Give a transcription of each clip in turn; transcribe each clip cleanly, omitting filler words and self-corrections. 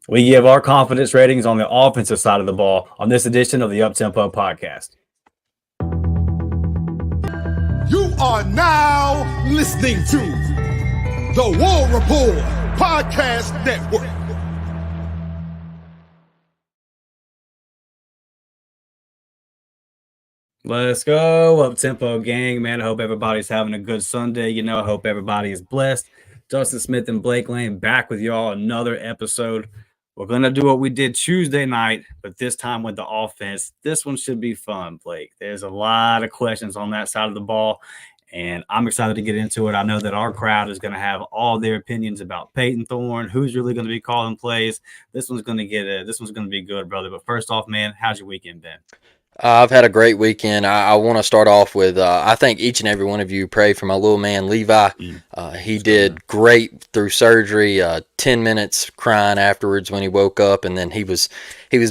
We give our confidence ratings on the offensive side of the ball on this edition of the Uptempo Podcast. You are now listening to the War Report Podcast Network. Let's go, Uptempo gang, man. I hope everybody's having a good Sunday. I hope everybody is blessed. Dustin Smith and Blake Lane back with y'all another episode. We're going to do what we did Tuesday night, but this time with the offense. This one should be fun, Blake. There's a lot of questions on that side of the ball, and I'm excited to get into it. I know that our crowd is going to have all their opinions about Payton Thorne, who's really going to be calling plays. This one's going to be good, brother. But first off, man, how's your weekend been? I've had a great weekend. I want to start off with I think each and every one of you pray for my little man, Levi. He did great through surgery, 10 minutes crying afterwards when he woke up, and then he was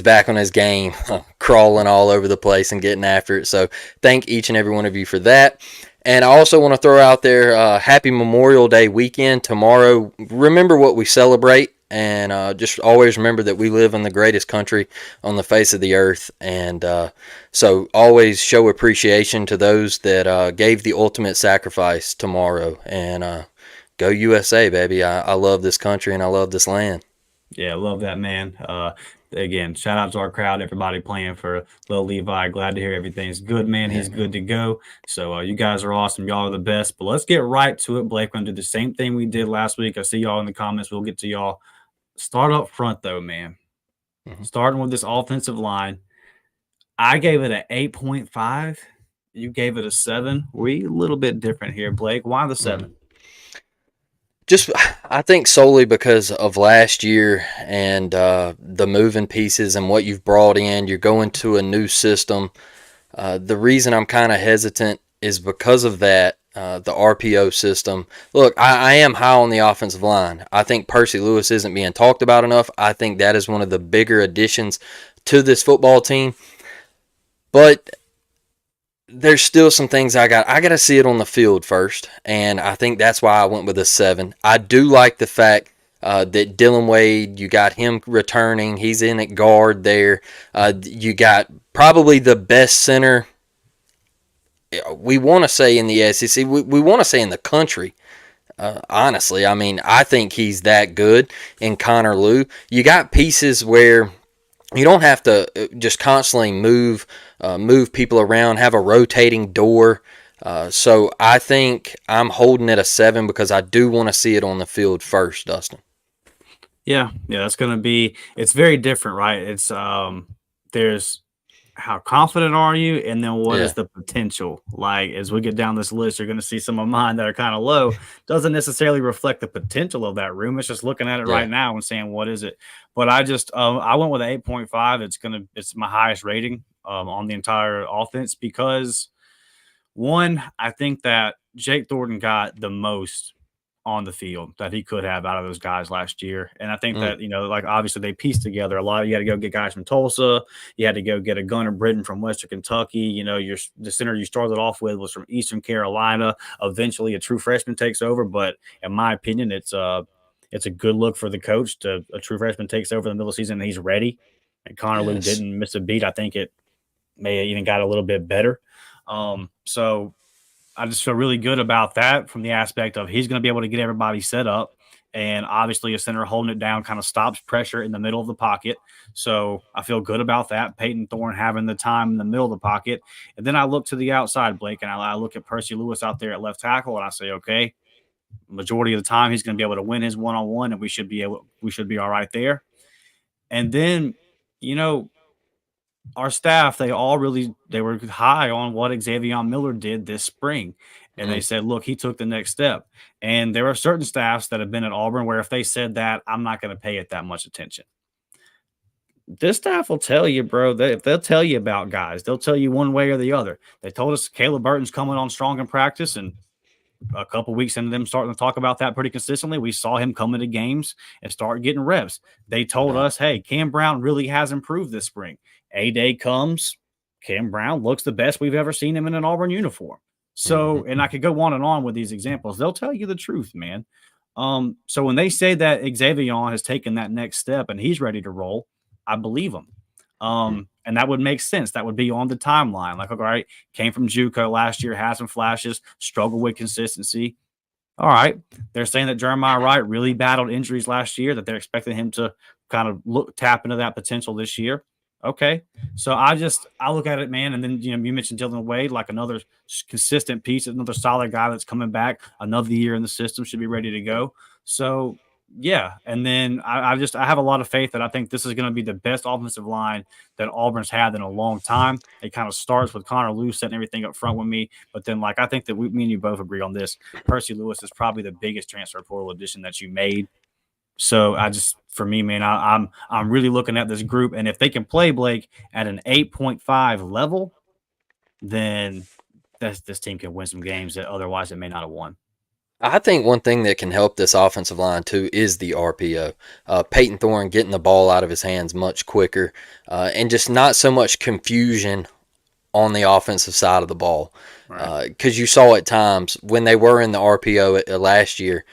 back on his game, crawling all over the place and getting after it. So thank each and every one of you for that. And I also want to throw out there, happy Memorial Day weekend tomorrow. Remember what we celebrate. And just always remember that we live in the greatest country on the face of the earth. And so always show appreciation to those that gave the ultimate sacrifice tomorrow. And go USA, baby. I love this country and I love this land. Yeah, I love that, man. Again, shout out to our crowd, everybody playing for little Levi. Glad to hear everything's good, man. He's good to go. So you guys are awesome. Y'all are the best. But let's get right to it, Blake. We're going to do the same thing we did last week. I see y'all in the comments. We'll get to y'all. Start up front, though, man. Starting with this offensive line, I gave it an 8.5. You gave it a 7. We a little bit different here, Blake. Why the 7? Just, I think solely because of last year and the moving pieces and what you've brought in. You're going to a new system. The reason I'm kind of hesitant is because of that. The RPO system. Look, I am high on the offensive line. I think Percy Lewis isn't being talked about enough. I think that is one of the bigger additions to this football team. But there's still some things I got to see it on the field first, and I think that's why I went with a 7. I do like the fact that Dylan Wade, you got him returning. He's in at guard there. You got probably the best center. We want to say in the SEC, we want to say in the country, honestly. I mean, I think he's that good in Connor Lew. You got pieces where you don't have to just constantly move people around, have a rotating door. So I think I'm holding it a 7 because I do want to see it on the field first, Dustin. Yeah, that's going to be – it's very different, right? It's there's – how confident are you? And then what is the potential? Like, as we get down this list, you're going to see some of mine that are kind of low. Doesn't necessarily reflect the potential of that room. It's just looking at it right now and saying, what is it? But I just, I went with an 8.5. It's my highest rating on the entire offense because, one, I think that Jake Thornton got the most on the field that he could have out of those guys last year. And I think that, like obviously they pieced together a lot. You had to go get guys from Tulsa. You had to go get a Gunnar Britton from Western Kentucky. The center you started off with was from Eastern Carolina. Eventually a true freshman takes over. But in my opinion, it's a good look for the coach to a true freshman takes over in the middle of the season and he's ready. And Connor Lew didn't miss a beat. I think it may have even got a little bit better. So I just feel really good about that from the aspect of he's going to be able to get everybody set up. And obviously a center holding it down kind of stops pressure in the middle of the pocket. So I feel good about that. Payton Thorne having the time in the middle of the pocket. And then I look to the outside, Blake, and I look at Percy Lewis out there at left tackle, and I say, okay, majority of the time he's going to be able to win his one-on-one, and we should be all right there. And then, our staff, they were high on what Xavier Miller did this spring. And they said, look, he took the next step. And there are certain staffs that have been at Auburn where if they said that, I'm not going to pay it that much attention. This staff will tell you, bro, if they'll tell you about guys, they'll tell you one way or the other. They told us Caleb Burton's coming on strong in practice, and a couple weeks into them starting to talk about that pretty consistently, we saw him come into games and start getting reps. They told us, hey, Cam Brown really has improved this spring. A-Day comes, Cam Brown looks the best we've ever seen him in an Auburn uniform. So, and I could go on and on with these examples. They'll tell you the truth, man. So when they say that Xavier has taken that next step and he's ready to roll, I believe them. And that would make sense. That would be on the timeline. Like, all right, came from JUCO last year, had some flashes, struggled with consistency. All right. They're saying that Jeremiah Wright really battled injuries last year, that they're expecting him to kind of tap into that potential this year. Okay. So I look at it, man. And then, you mentioned Dylan Wade, like another consistent piece, another solid guy that's coming back, another year in the system, should be ready to go. So, yeah. And then I have a lot of faith that I think this is going to be the best offensive line that Auburn's had in a long time. It kind of starts with Connor Lewis setting everything up front with me. But then, I think that me and you both agree on this. Percy Lewis is probably the biggest transfer portal addition that you made. So for me, man, I'm really looking at this group, and if they can play Blake at an 8.5 level, then this team can win some games that otherwise it may not have won. I think one thing that can help this offensive line too is the RPO. Payton Thorne getting the ball out of his hands much quicker, and just not so much confusion on the offensive side of the ball. Because you saw at times when they were in the RPO last year,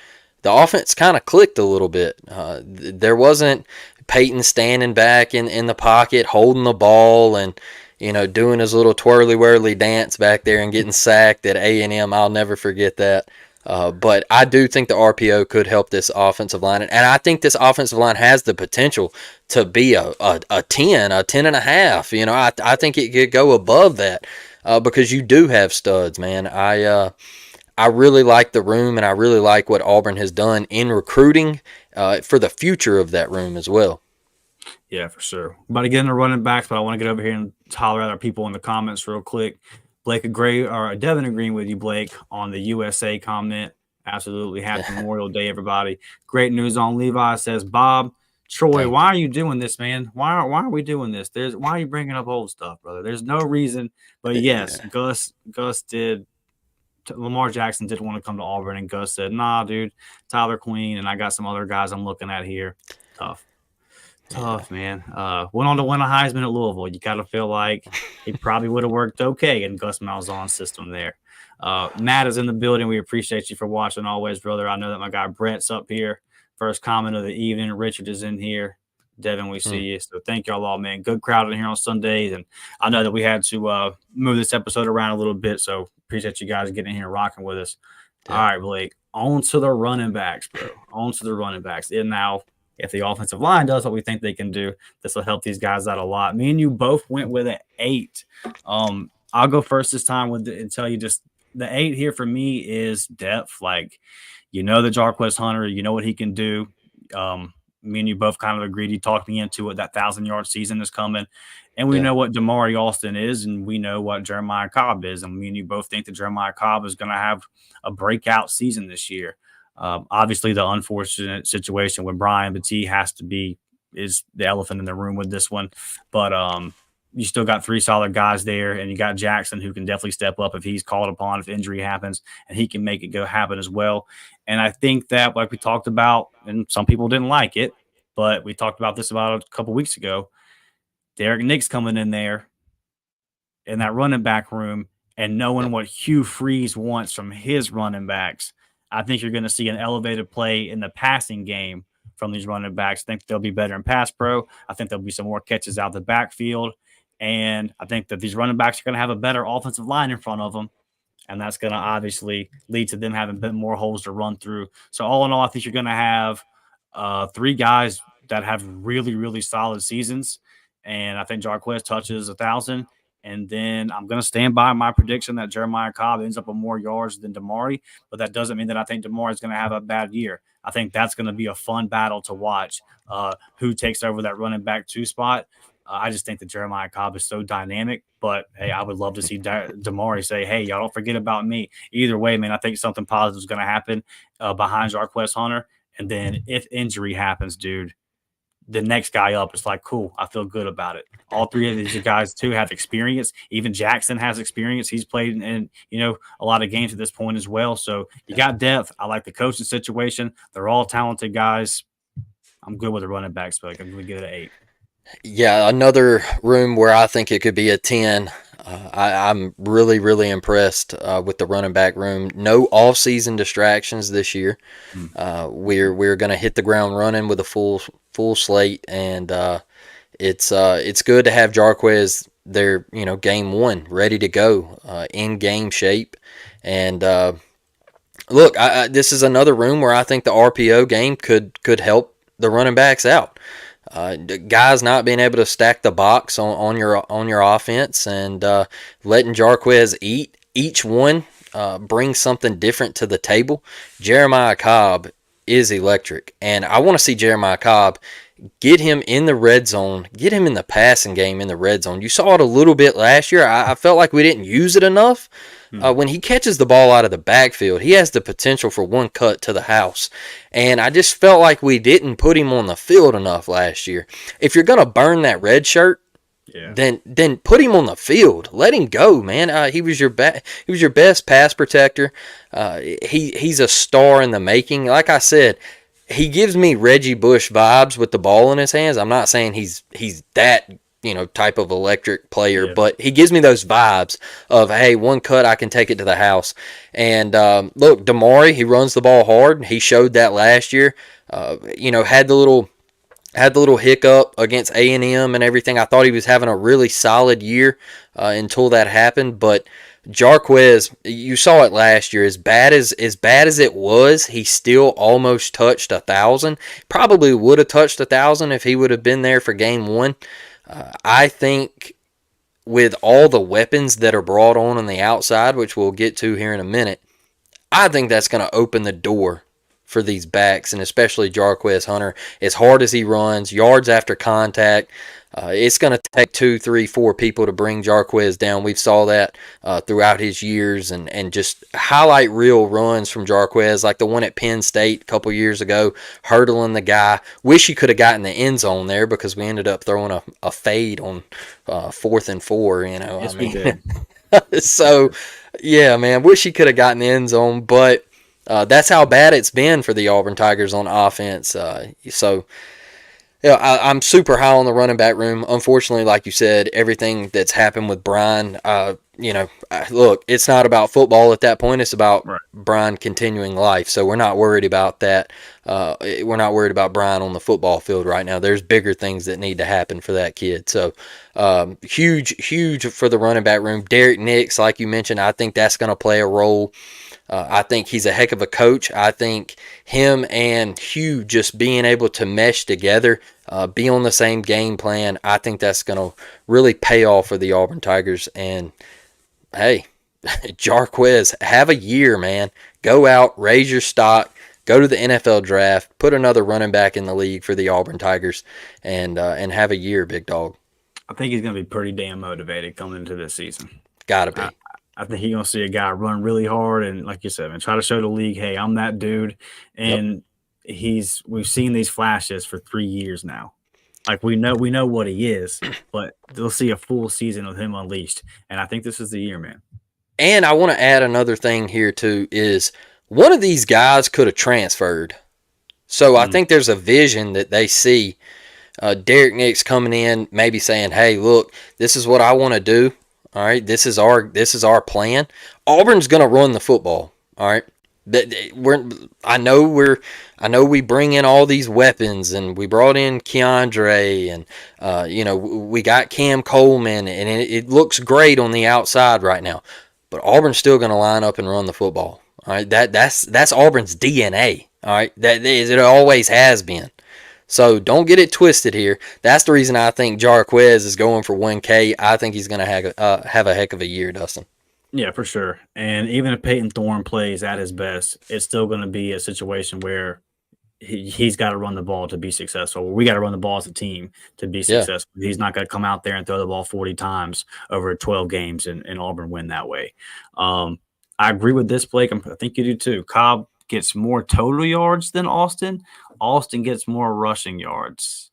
the offense kind of clicked a little bit. There wasn't Peyton standing back in the pocket, holding the ball, and doing his little twirly-whirly dance back there and getting sacked at A&M. I'll never forget that. But I do think the RPO could help this offensive line. And I think this offensive line has the potential to be a 10, a 10 and a half. I think it could go above that because you do have studs, man. I really like the room, and I really like what Auburn has done in recruiting for the future of that room as well. Yeah, for sure. About to get into running backs, but I want to get over here and holler at our people in the comments real quick. Devin agreeing with you, Blake, on the USA comment. Absolutely. Happy Memorial Day, everybody. Great news on Levi, says Bob. Troy, why are you doing this, man? Why are we doing this? Why are you bringing up old stuff, brother? There's no reason. But yes, Gus did. Lamar Jackson did want to come to Auburn, and Gus said, nah, dude, Tyler Queen, and I got some other guys I'm looking at here. Tough, man. Went on to win a Heisman at Louisville. You got to feel like he probably would have worked okay in Gus Malzahn's system there. Matt is in the building. We appreciate you for watching always, brother. I know that my guy Brett's up here. First comment of the evening. Richard is in here. Devin, we see you. So thank y'all all, man. Good crowd in here on Sundays. And I know that we had to move this episode around a little bit, so appreciate you guys getting in here and rocking with us. Yeah. All right, Blake. On to the running backs, bro. On to the running backs. And now, if the offensive line does what we think they can do, this will help these guys out a lot. Me and you both went with an 8. I'll go first this time and tell you just the 8 here for me is depth. Like, the Jarquez Hunter, you know what he can do. Me and you both kind of agreed. He talked me into it. That 1,000-yard season is coming. And we know what Damari Alston is, and we know what Jeremiah Cobb is. And me and you both think that Jeremiah Cobb is going to have a breakout season this year. Obviously, the unfortunate situation with Brian Battie is the elephant in the room with this one. But you still got 3 solid guys there, and you got Jackson who can definitely step up if he's called upon, if injury happens, and he can make it happen as well. And I think that, like we talked about, and some people didn't like it, but we talked about this about a couple weeks ago, Derrick Nix coming in there in that running back room and knowing what Hugh Freeze wants from his running backs. I think you're going to see an elevated play in the passing game from these running backs. I think they'll be better in pass pro. I think there'll be some more catches out the backfield. And I think that these running backs are going to have a better offensive line in front of them. And that's going to obviously lead to them having a bit more holes to run through. So all in all, I think you're going to have 3 guys that have really, really solid seasons. And I think Jarquez touches 1,000. And then I'm going to stand by my prediction that Jeremiah Cobb ends up with more yards than Damari. But that doesn't mean that I think Damari is going to have a bad year. I think that's going to be a fun battle to watch, who takes over that running back 2 spot. I just think that Jeremiah Cobb is so dynamic. But, hey, I would love to see Damari say, hey, y'all don't forget about me. Either way, man, I think something positive is going to happen behind Jarquez Hunter. And then if injury happens, dude, the next guy up is like, cool, I feel good about it. All 3 of these guys, too, have experience. Even Jackson has experience. He's played in a lot of games at this point as well. So you got depth. I like the coaching situation. They're all talented guys. I'm good with the running backs, but I'm going to give it an 8. Yeah, another room where I think it could be a 10 I'm really, really impressed with the running back room. No off-season distractions this year. We're going to hit the ground running with a full slate, and it's good to have Jarquez there, game one ready to go, in game shape. And look, this is another room where I think the RPO game could help the running backs out. Guys not being able to stack the box on your offense, and letting Jarquez eat each one brings something different to the table. Jeremiah Cobb is electric, and I want to see Jeremiah Cobb get him in the red zone, get him in the passing game in the red zone. You saw it a little bit last year. I felt like we didn't use it enough. When he catches the ball out of the backfield, he has the potential for one cut to the house. And I just felt like we didn't put him on the field enough last year. If you're going to burn that red shirt, then put him on the field. Let him go, man. He was your best pass protector. He's a star in the making. Like I said, he gives me Reggie Bush vibes with the ball in his hands. I'm not saying he's that type of electric player, but he gives me those vibes of, hey, one cut, I can take it to the house. And look, Damari, he runs the ball hard. He showed that last year. Had the little hiccup against A&M and everything. I thought he was having a really solid year until that happened. But Jarquez, you saw it last year. As bad as it was, he still almost touched 1,000. Probably would have touched 1,000 if he would have been there for game one. I think with all the weapons that are brought on the outside, which we'll get to here in a minute, I think that's going to open the door for these backs, and especially Jarquez Hunter. As hard as he runs, yards after contact, it's going to take 2, 3, 4 people to bring Jarquez down. We saw that throughout his years, and just highlight reel runs from Jarquez, like the one at Penn State a couple years ago, hurdling the guy. Wish he could have gotten the end zone there, because we ended up throwing a fade on 4th and 4. Yes, we did. So, yeah, man, wish he could have gotten the end zone, but that's how bad it's been for the Auburn Tigers on offense. I'm super high on the running back room. Unfortunately, like you said, everything that's happened with Brian, look, it's not about football at that point. It's about Brian continuing life. So we're not worried about that. We're not worried about Brian on the football field right now. There's bigger things that need to happen for that kid. So huge for the running back room. Derrick Nix, like you mentioned, I think that's going to play a role. I think he's a heck of a coach. I think him and Hugh just being able to mesh together, be on the same game plan, I think that's going to really pay off for the Auburn Tigers. And, hey, Jarquez, have a year, man. Go out, raise your stock, go to the NFL draft, put another running back in the league for the Auburn Tigers, and have a year, big dog. I think he's going to be pretty damn motivated coming into this season. Got to be. I think he's going to see a guy run really hard and, like you said, man, try to show the league, hey, I'm that dude. And we've seen these flashes for 3 years now. Like, we know what he is, but they'll see a full season of him unleashed. And I think this is the year, man. And I want to add another thing here, too, is one of these guys could have transferred. So I think there's a vision that they see. Derrick Nix coming in, maybe saying, hey, look, this is what I want to do. All right, this is our plan. Auburn's going to run the football. All right, I know we bring in all these weapons, and we brought in Keandre, and we got Cam Coleman, and it looks great on the outside right now. But Auburn's still going to line up and run the football. All right, that's Auburn's DNA. All right, that is, it always has been. So don't get it twisted here. That's the reason I think Jarquez is going for 1K. I think he's going to have a heck of a year, Dustin. Yeah, for sure. And even if Payton Thorne plays at his best, it's still going to be a situation where he's got to run the ball to be successful. We got to run the ball as a team to be successful. He's not going to come out there and throw the ball 40 times over 12 games and Auburn win that way. I agree with this, Blake. I think you do too. Cobb gets more total yards than Austin. Austin gets more rushing yards.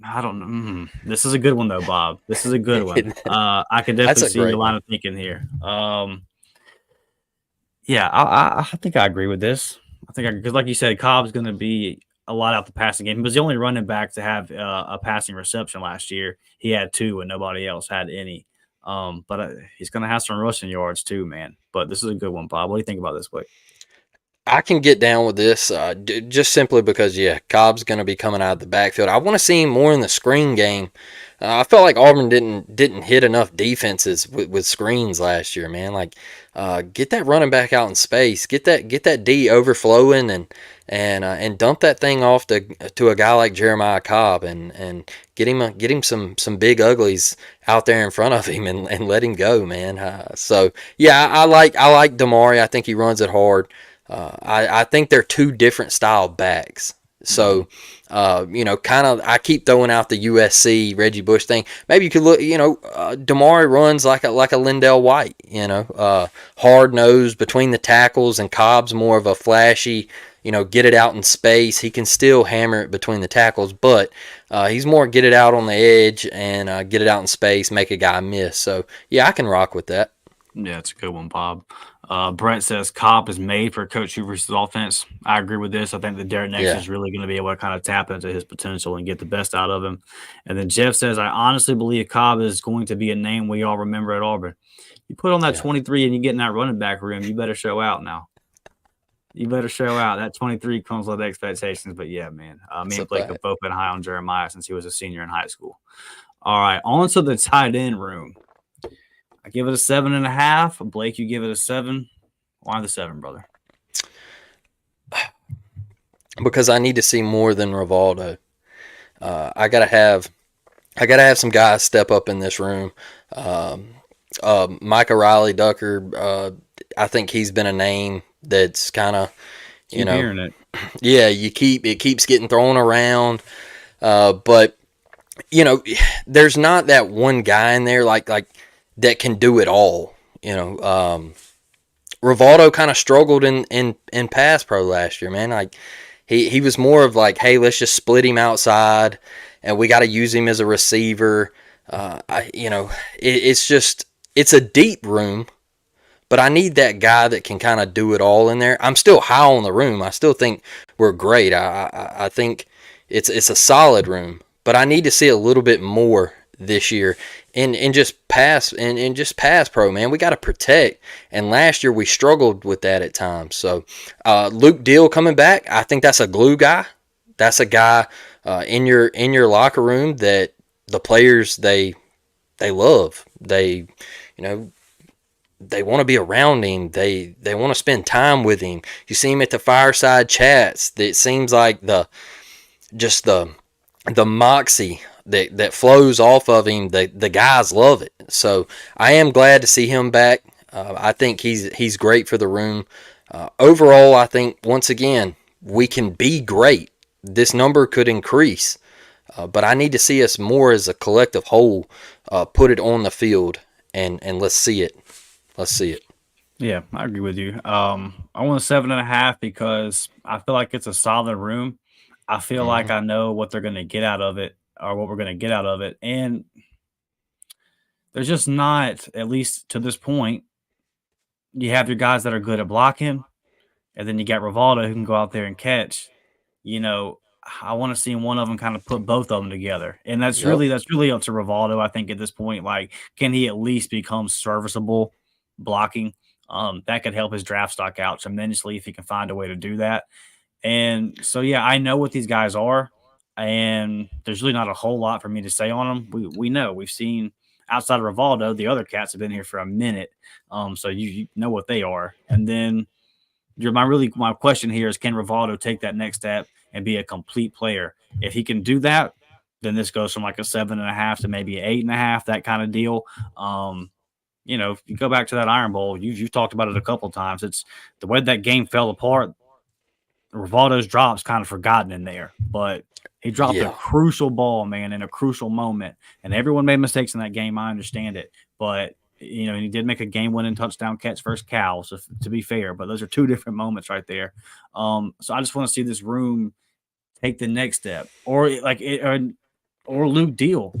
I don't know. This is a good one, though, Bob. This is a good one. I can definitely see your line of thinking here. I think I agree with this. Because like you said, Cobb's going to be a lot out the passing game. He was the only running back to have a passing reception last year. He had 2 and nobody else had any. But he's going to have some rushing yards too, man. But this is a good one, Bob. What do you think about this week? I can get down with this just simply because, Cobb's going to be coming out of the backfield. I want to see him more in the screen game. I felt like Auburn didn't hit enough defenses with screens last year, man. Like, get that running back out in space, get that D overflowing, and dump that thing off to a guy like Jeremiah Cobb, and get him some big uglies out there in front of him, and let him go, man. I like Damari. I think he runs it hard. I think they're two different style backs. So, kind of, I keep throwing out the USC Reggie Bush thing. Maybe you could look, Damari runs like a Lindell White, hard nosed between the tackles, and Cobb's more of a flashy, get it out in space. He can still hammer it between the tackles, but he's more get it out on the edge and get it out in space, make a guy miss. So, yeah, I can rock with that. Yeah, it's a good one, Bob. Brent says Cobb is made for Coach Hugh Freeze's offense. I agree with this. I think that Derrick Nix is really going to be able to kind of tap into his potential and get the best out of him. And then Jeff says, I honestly believe Cobb is going to be a name we all remember at Auburn. You put on that 23 and you get in that running back room, you better show out now. You better show out. That 23 comes with expectations. But, yeah, man. Me and Blake have both been high on Jeremiah since he was a senior in high school. All right, on to the tight end room. I give it a 7.5. Blake, you give it a 7. Why the 7, brother? Because I need to see more than Rivaldo. I gotta have some guys step up in this room. Micah Riley Ducker. I think he's been a name that's kind of, hearing it. Yeah, it keeps getting thrown around, but there's not that one guy in there like that can do it all. Rivaldo kind of struggled in pass pro last year, man. Like he was more of like, hey, let's just split him outside, and we got to use him as a receiver. It's a deep room, but I need that guy that can kind of do it all in there. I'm still high on the room. I still think we're great. I think it's a solid room, but I need to see a little bit more this year in just pass pro, man. We got to protect, and last year we struggled with that at times. So Luke Deal coming back, I think that's a glue guy. That's a guy in your locker room that the players they love. They want to be around him. They want to spend time with him. You see him at the fireside chats. It seems like the moxie that flows off of him, the guys love it. So I am glad to see him back. I think he's great for the room. Overall, I think, once again, we can be great. This number could increase, but I need to see us more as a collective whole, put it on the field, and let's see it. Let's see it. Yeah, I agree with you. I want a 7.5 because I feel like it's a solid room. I feel like I know what they're going to get out of it, or what we're going to get out of it. And there's just not, at least to this point, you have your guys that are good at blocking, and then you got Rivaldo who can go out there and catch. I want to see one of them kind of put both of them together. And that's really up to Rivaldo, I think, at this point. Like, can he at least become serviceable blocking? That could help his draft stock out tremendously if he can find a way to do that. And so, yeah, I know what these guys are, and there's really not a whole lot for me to say on them. We know. We've seen, outside of Rivaldo, the other cats have been here for a minute, so you know what they are. And then my question here is, can Rivaldo take that next step and be a complete player? If he can do that, then this goes from like a 7.5 to maybe 8.5, that kind of deal. If you go back to that Iron Bowl, you've talked about it a couple times. It's the way that game fell apart. Rivaldo's drop's kind of forgotten in there, but he dropped a crucial ball, man, in a crucial moment. And everyone made mistakes in that game. I understand it, but and he did make a game-winning touchdown catch versus Cal. So to be fair, but those are two different moments right there. So I just want to see this room take the next step, or Luke Deal.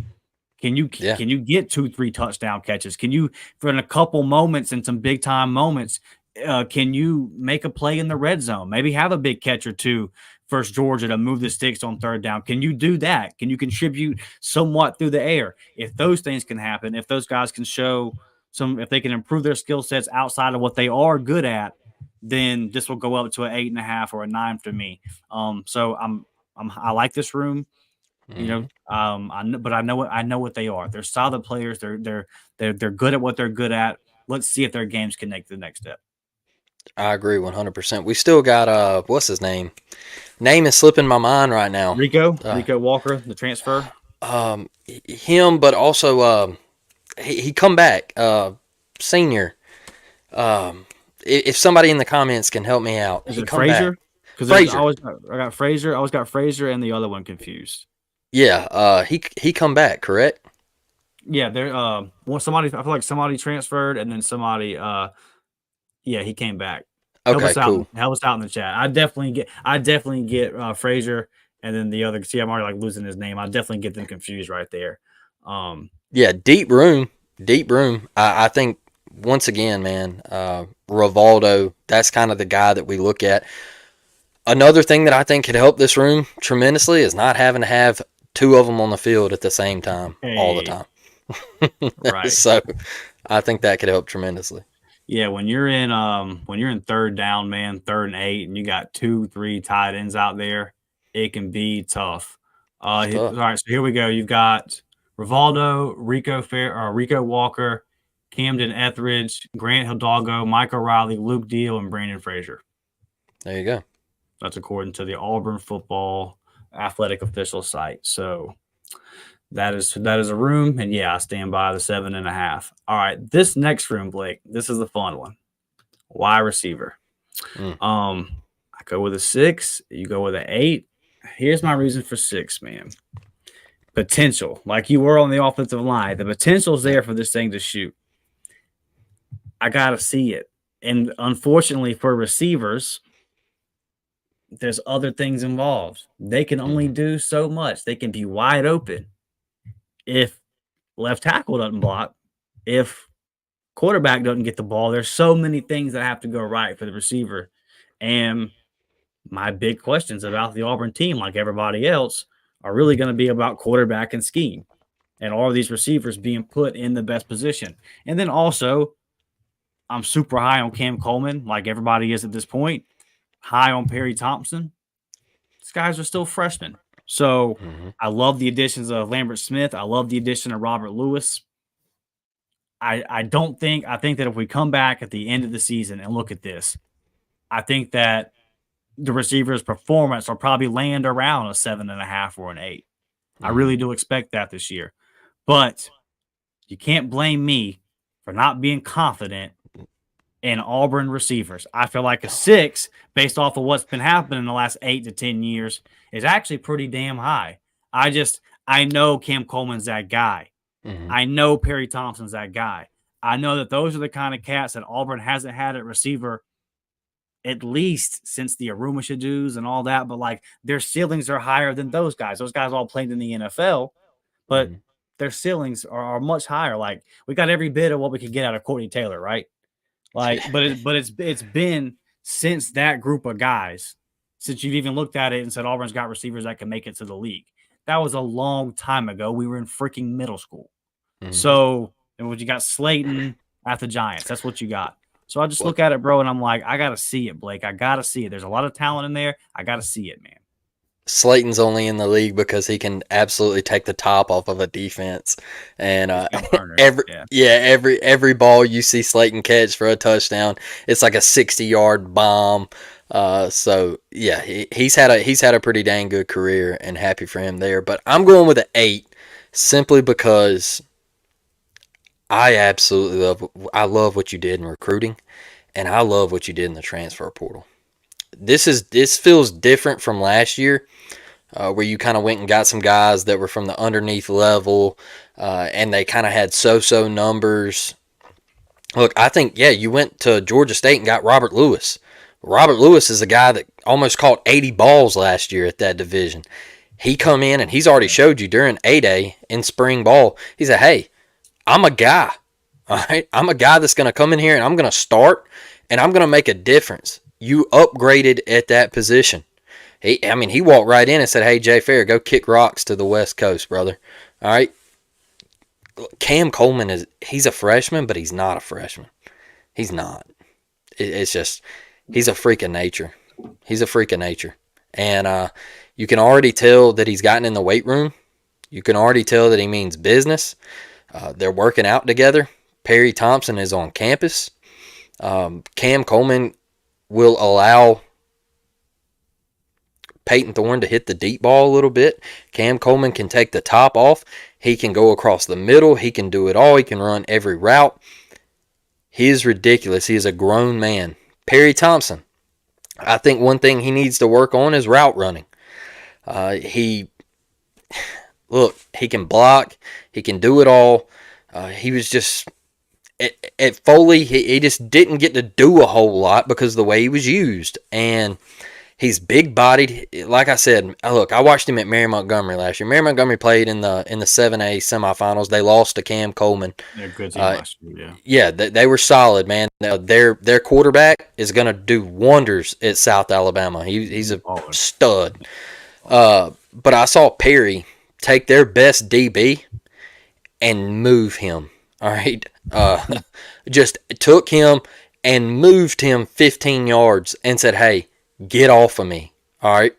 Can you get 2-3 touchdown catches? Can you, for in a couple moments and some big time moments, can you make a play in the red zone? Maybe have a big catch or two versus Georgia to move the sticks on third down? Can you do that? Can you contribute somewhat through the air? If those things can happen, if those guys can show if they can improve their skill sets outside of what they are good at, then this will go up to an 8.5 or a 9 for me. So I like this room. You know, but I know what they are. They're solid players. They're good at what they're good at. Let's see if their games connect to the next step. I agree 100%. We still got what's his name? Name is slipping my mind right now. Rico Walker, the transfer. Him, but also he come back. Senior. If somebody in the comments can help me out, is it Frazier? Because I got Frazier. I always got Frazier and the other one confused. Yeah, he come back, correct? Yeah, there. Somebody. I feel like somebody transferred, and then somebody. Yeah, he came back. Okay, cool. Help us out in the chat. I definitely get Frazier, and then the other. See, I'm already like losing his name. I definitely get them confused right there. Yeah, deep room. I think once again, man, Rivaldo. That's kind of the guy that we look at. Another thing that I think could help this room tremendously is not having to have two of them on the field at the same time all the time. Right. So I think that could help tremendously. Yeah, when you're in third down, man, 3rd and 8, and you got 2-3 tight ends out there, it can be tough. All right, so here we go. You've got Rivaldo, Rico Walker, Camden Etheridge, Grant Hidalgo, Mike O'Reilly, Luke Deal, and Brandon Frazier. There you go. That's according to the Auburn football athletic official site. So that is a room, and yeah, I stand by the 7.5. All right, this next room, Blake, this is the fun one. Wide receiver. I go with a 6. You go with an 8. Here's my reason for 6, man. Potential, like you were on the offensive line. The potential's there for this thing to shoot. I gotta see it, and unfortunately for receivers, there's other things involved. They can only do so much. They can be wide open if left tackle doesn't block, if quarterback doesn't get the ball. There's so many things that have to go right for the receiver. And my big questions about the Auburn team, like everybody else, are really going to be about quarterback and scheme and all of these receivers being put in the best position. And then also, I'm super high on Cam Coleman, like everybody is at this point. High on Perry Thompson. These guys are still freshmen. So I love the additions of Lambert Smith. I love the addition of Robert Lewis. I think that if we come back at the end of the season and look at this, I think that the receiver's performance will probably land around a 7.5 or an 8. I really do expect that this year. But you can't blame me for not being confident in Auburn receivers. I feel like a 6, based off of what's been happening in the last 8 to 10 years, is actually pretty damn high. I know Cam Coleman's that guy. I know Perry Thompson's that guy. I know that those are the kind of cats that Auburn hasn't had at receiver at least since the Aruma Shadoos and all that, but like their ceilings are higher than those guys. Those guys all played in the NFL, but their ceilings are much higher. Like we got every bit of what we could get out of Courtney Taylor, right? Like, but it's been since that group of guys, since you've even looked at it and said Auburn's got receivers that can make it to the league. That was a long time ago. We were in freaking middle school. So, and when you got Slayton at the Giants, that's what you got. So I just look at it, bro, and I'm like, I got to see it, Blake. I got to see it. There's a lot of talent in there. I got to see it, man. Slayton's only in the league because he can absolutely take the top off of a defense, and every ball you see Slayton catch for a touchdown, it's like a 60-yard bomb. So yeah, he's had a pretty dang good career, and happy for him there. But I'm going with an 8 simply because I love what you did in recruiting, and I love what you did in the transfer portal. This feels different from last year, where you kind of went and got some guys that were from the underneath level, and they kind of had so-so numbers. Look, I think, you went to Georgia State and got Robert Lewis. Robert Lewis is a guy that almost caught 80 balls last year at that division. He come in, and he's already showed you during A-Day in spring ball, he said, hey, I'm a guy, all right? I'm a guy that's going to come in here, and I'm going to start, and I'm going to make a difference. You upgraded at that position. He walked right in and said, "Hey, Jay Fair, go kick rocks to the West Coast, brother." All right. Cam Coleman he's a freshman, but he's not a freshman. He's not. It's just, he's a freak of nature. He's a freak of nature. And you can already tell that he's gotten in the weight room. You can already tell that he means business. They're working out together. Perry Thompson is on campus. Cam Coleman will allow Payton Thorne to hit the deep ball a little bit. Cam Coleman can take the top off. He can go across the middle. He can do it all. He can run every route. He is ridiculous. He is a grown man. Perry Thompson, I think one thing he needs to work on is route running. He can block. He can do it all. He was just, at Foley, he just didn't get to do a whole lot because of the way he was used. And he's big-bodied. Like I said, look, I watched him at Mary Montgomery last year. Mary Montgomery played in the 7A semifinals. They lost to Cam Coleman. They're a good team last year, yeah. Yeah, they were solid, man. Their quarterback is going to do wonders at South Alabama. He's a stud. But I saw Perry take their best DB and move him, all right? Just took him and moved him 15 yards and said, hey, get off of me, all right?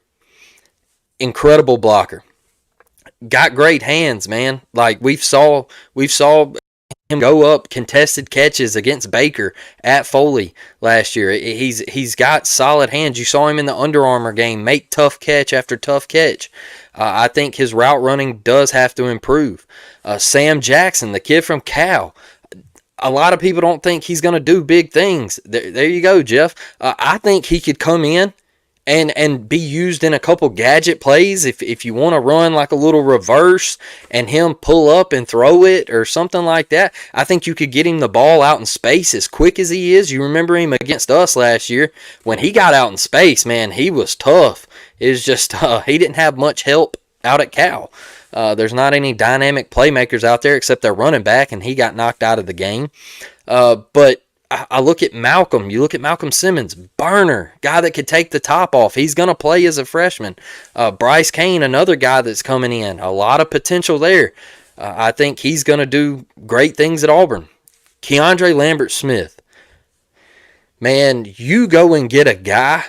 Incredible blocker. Got great hands, man. Like we saw him go up contested catches against Baker at Foley last year. He's got solid hands. You saw him in the Under Armour game make tough catch after tough catch. I think his route running does have to improve. Sam Jackson, the kid from Cal, a lot of people don't think he's going to do big things. There you go, Jeff. I think he could come in and be used in a couple gadget plays if you want to run like a little reverse and him pull up and throw it or something like that. I think you could get him the ball out in space as quick as he is. You remember him against us last year. When he got out in space, man, he was tough. It was just he didn't have much help out at Cal. There's not any dynamic playmakers out there except their running back, and he got knocked out of the game. But I look at Malcolm. You look at Malcolm Simmons, burner, guy that could take the top off. He's going to play as a freshman. Bryce Kane, another guy that's coming in. A lot of potential there. I think he's going to do great things at Auburn. Keandre Lambert-Smith. Man, you go and get a guy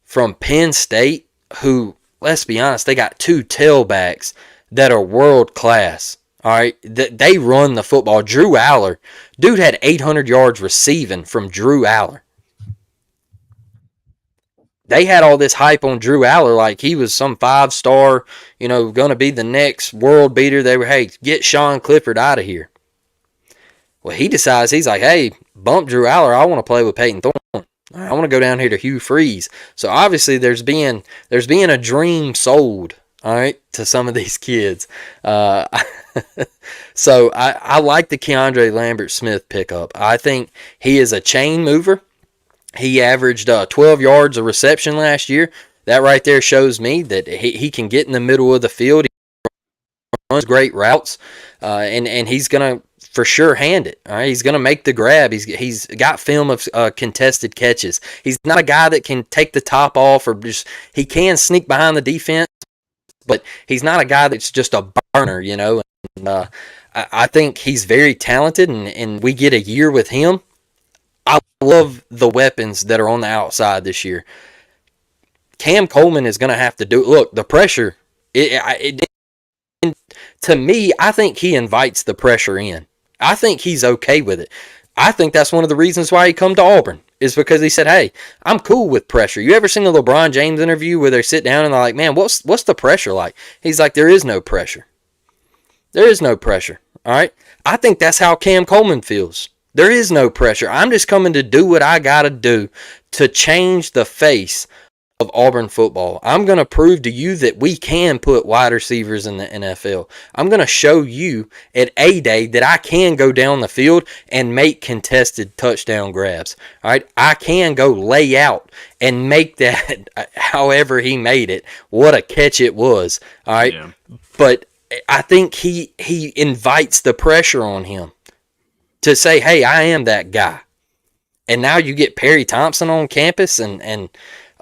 from Penn State who, let's be honest, they got two tailbacks that are world class. All right, they run the football. Drew Aller, dude had 800 yards receiving from Drew Aller. They had all this hype on Drew Aller like he was some 5-star, going to be the next world beater. They were, hey, get Sean Clifford out of here. Well, he decides, he's like, hey, bump Drew Aller. I want to play with Payton Thorne. I want to go down here to Hugh Freeze. So obviously there's being a dream sold, all right, to some of these kids. So I like the Keandre Lambert-Smith pickup. I think he is a chain mover. He averaged 12 yards of reception last year. That right there shows me that he can get in the middle of the field. He runs great routes, and he's going to for sure hand it. All right, he's going to make the grab. He's got film of contested catches. He's not a guy that can take the top off or just – he can sneak behind the defense, but he's not a guy that's just a burner, And, I think he's very talented, and we get a year with him. I love the weapons that are on the outside this year. Cam Coleman is going to have to do – look, the pressure, to me, I think he invites the pressure in. I think he's okay with it. I think that's one of the reasons why he come to Auburn is because he said, hey, I'm cool with pressure. You ever seen the LeBron James interview where they sit down and they're like, man, what's the pressure like? He's like, there is no pressure. There is no pressure. All right. I think that's how Cam Coleman feels. There is no pressure. I'm just coming to do what I got to do to change the face of Auburn football. I'm going to prove to you that we can put wide receivers in the NFL. I'm going to show you at A-Day that I can go down the field and make contested touchdown grabs. All right. I can go lay out and make that however he made it. What a catch it was. All right. Yeah. But I think he invites the pressure on him to say, hey, I am that guy. And now you get Perry Thompson on campus and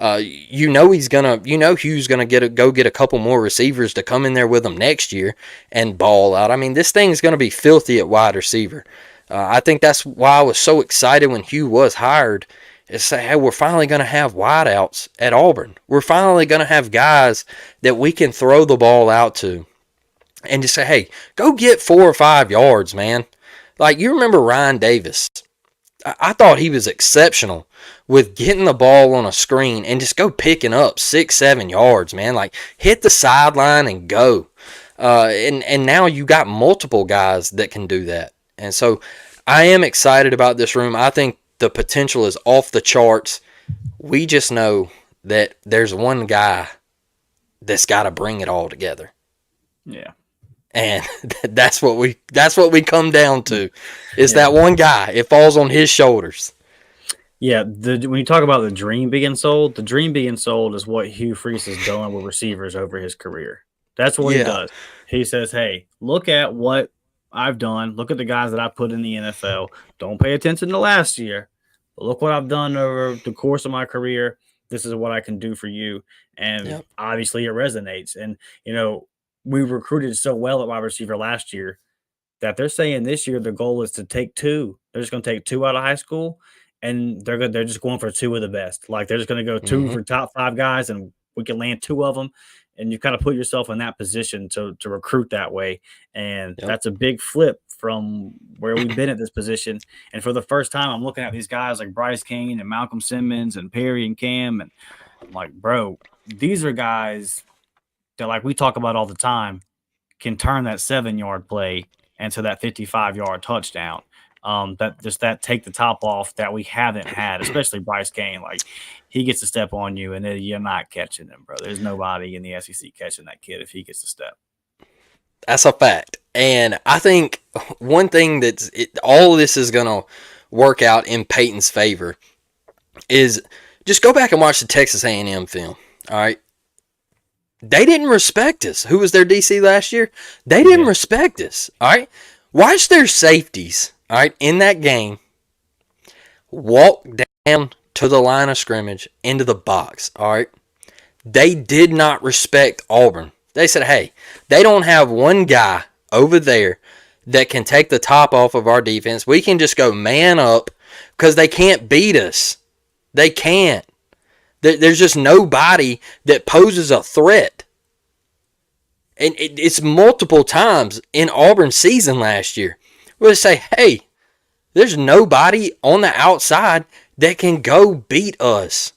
Hugh's gonna get a couple more receivers to come in there with him next year and ball out. I mean, this thing's gonna be filthy at wide receiver. I think that's why I was so excited when Hugh was hired. Is say, hey, we're finally gonna have wideouts at Auburn. We're finally gonna have guys that we can throw the ball out to, and just say, hey, go get 4 or 5 yards, man. Like, you remember Ryan Davis. I thought he was exceptional with getting the ball on a screen and just go picking up 6, 7 yards, man. Like, hit the sideline and go. And now you got multiple guys that can do that. And so I am excited about this room. I think the potential is off the charts. We just know that there's one guy that's got to bring it all together. Yeah. And that's what we come down to. Is that one guy. It falls on his shoulders. Yeah, when you talk about the dream being sold is what Hugh Freeze has done with receivers over his career. That's what he does. He says, hey, look at what I've done. Look at the guys that I put in the NFL. Don't pay attention to last year. Look what I've done over the course of my career. This is what I can do for you. And obviously it resonates. And, we recruited so well at wide receiver last year that they're saying this year the goal is to take 2. They're just going to take 2 out of high school, and they're just going for 2 of the best. Like, they're just going to go 2 for top 5 guys, and we can land 2 of them. And you kind of put yourself in that position to recruit that way. And that's a big flip from where we've been at this position. And for the first time, I'm looking at these guys like Bryce Kane and Malcolm Simmons and Perry and Cam. And I'm like, bro, these are guys that, like we talk about all the time, can turn that 7-yard play into that 55-yard touchdown. That take the top off that we haven't had, especially Bryce Kane. Like, he gets to step on you, and then you're not catching him, bro. There's nobody in the SEC catching that kid if he gets to step. That's a fact. And I think one thing all of this is going to work out in Payton's favor is just go back and watch the Texas A&M film, all right? They didn't respect us. Who was their DC last year? They didn't respect us, all right? Watch their safeties, all right, in that game walk down to the line of scrimmage into the box, all right? They did not respect Auburn. They said, hey, they don't have one guy over there that can take the top off of our defense. We can just go man up because they can't beat us. They can't. There's just nobody that poses a threat. And it's multiple times in Auburn's season last year where they say, hey, there's nobody on the outside that can go beat us.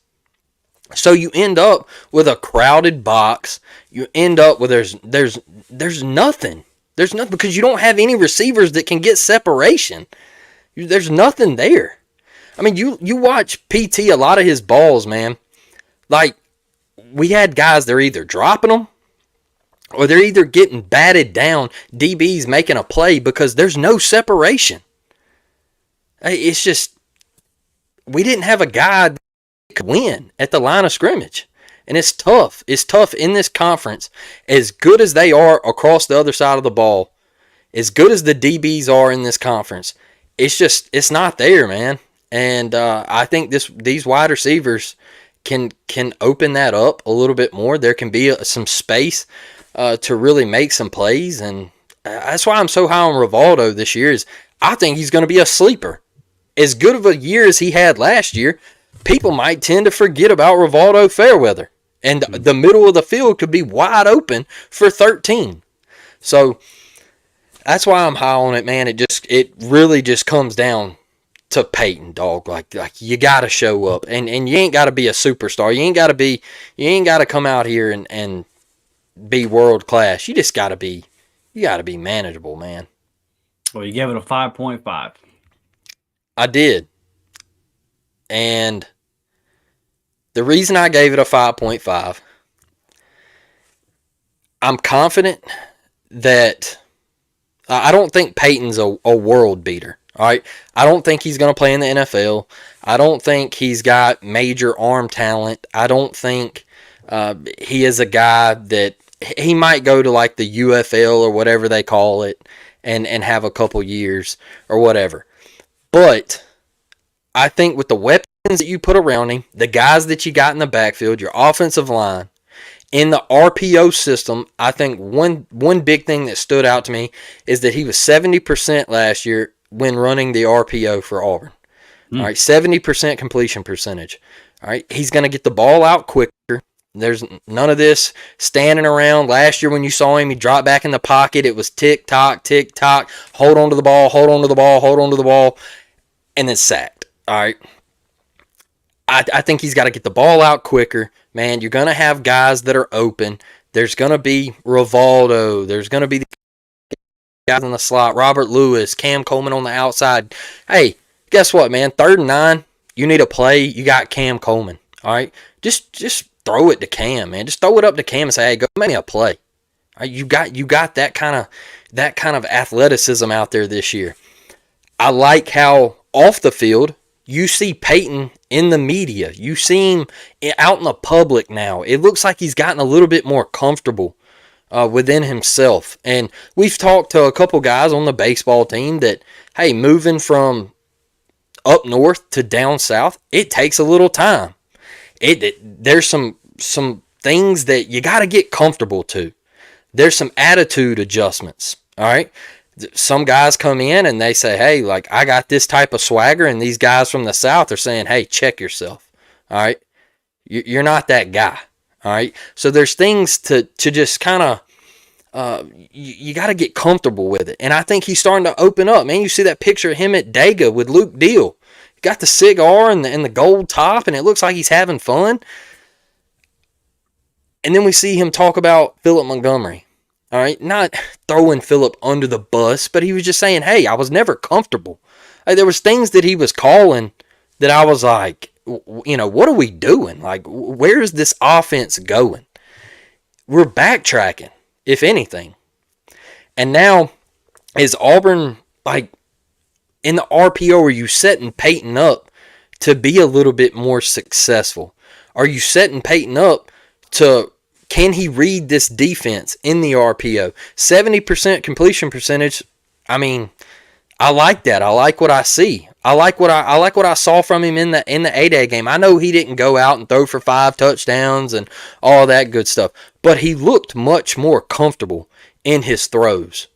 So you end up with a crowded box. You end up with there's nothing. There's nothing because you don't have any receivers that can get separation. There's nothing there. I mean, you watch PT, a lot of his balls, man. Like, we had guys, they're either dropping them or they're either getting batted down, DBs making a play because there's no separation. It's just, we didn't have a guy that could win at the line of scrimmage. And it's tough. It's tough in this conference. As good as they are across the other side of the ball, as good as the DBs are in this conference, it's not there, man. And I think these wide receivers can open that up a little bit more. There can be some space to really make some plays, and that's why I'm so high on Rivaldo this year. Is I think he's going to be a sleeper. As good of a year as he had last year, people might tend to forget about Rivaldo Fairweather, and the middle of the field could be wide open for 13. So that's why I'm high on it, man. It really just comes down to Payton, dog. Like you gotta show up, and you ain't gotta be a superstar. You ain't gotta come out here and be world class. You gotta be manageable, man. Well, you gave it a 5.5. I did, and the reason I gave it a 5.5, I'm confident that I don't think Payton's a world beater. All right, I don't think he's going to play in the NFL. I don't think he's got major arm talent. I don't think he is a guy that he might go to like the UFL or whatever they call it and have a couple years or whatever. But I think with the weapons that you put around him, the guys that you got in the backfield, your offensive line, in the RPO system, I think one big thing that stood out to me is that he was 70% last year when running the RPO for Auburn. All right, 70% completion percentage. All right, he's going to get the ball out quicker. There's none of this standing around. Last year when you saw him, he dropped back in the pocket. It was tick-tock, hold on to the ball, hold on to the ball, hold on to the ball, and then sacked. All right. I think he's got to get the ball out quicker. Man, you're going to have guys that are open. There's going to be Rivaldo. There's going to be the guys in the slot, Robert Lewis, Cam Coleman on the outside. Hey, guess what, man? 3rd and 9, you need a play. You got Cam Coleman. All right? Just throw it to Cam, man. Just throw it up to Cam and say, hey, go make me a play. All right? You got that kind of athleticism out there this year. I like how off the field you see Payton in the media. You see him out in the public now. It looks like he's gotten a little bit more comfortable within himself. And we've talked to a couple guys on the baseball team that, hey, moving from up north to down south, it takes a little time. There's some things that you got to get comfortable to. There's some attitude adjustments, all right? Some guys come in and they say, hey, like, I got this type of swagger, and these guys from the South are saying, hey, check yourself, all right? You're not that guy, all right? So there's things to just kind of, you got to get comfortable with it. And I think he's starting to open up, man. You see that picture of him at Dega with Luke Deal. He got the cigar and the gold top, and it looks like he's having fun. And then we see him talk about Phillip Montgomery. All right, not throwing Phillip under the bus, but he was just saying, hey, I was never comfortable. There was things that he was calling that I was like, what are we doing? Like, where is this offense going? We're backtracking, if anything. And now, is Auburn, like, in the RPO, are you setting Payton up to be a little bit more successful? Are you setting Payton up to... Can he read this defense in the RPO? 70% completion percentage. I mean, I like that. I like what I see. I like what I saw from him in the A-Day game. I know he didn't go out and throw for 5 touchdowns and all that good stuff, but he looked much more comfortable in his throws.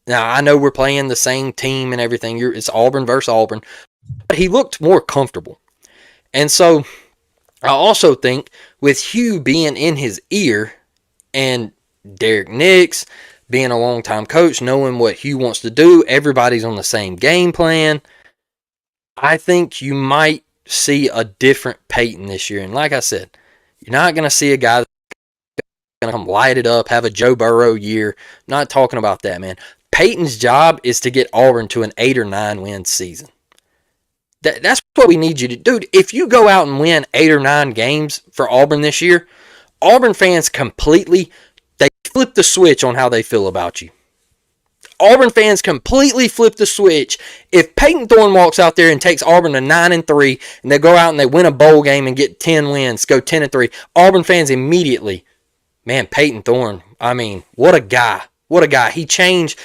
Now, I know we're playing the same team and everything. It's Auburn versus Auburn, but he looked more comfortable. And so I also think with Hugh being in his ear and Derrick Nix being a longtime coach, knowing what Hugh wants to do, everybody's on the same game plan, I think you might see a different Payton this year. And like I said, you're not going to see a guy that's going to come light it up, have a Joe Burrow year. I'm not talking about that, man. Payton's job is to get Auburn to an 8 or 9 win season. That's what we need you to do. If you go out and win 8 or 9 games for Auburn this year, Auburn fans they flip the switch on how they feel about you. Auburn fans completely flip the switch. If Payton Thorne walks out there and takes Auburn to 9-3, and they go out and they win a bowl game and get 10 wins, go 10-3, Auburn fans immediately, man, Payton Thorne, I mean, what a guy. What a guy. He changed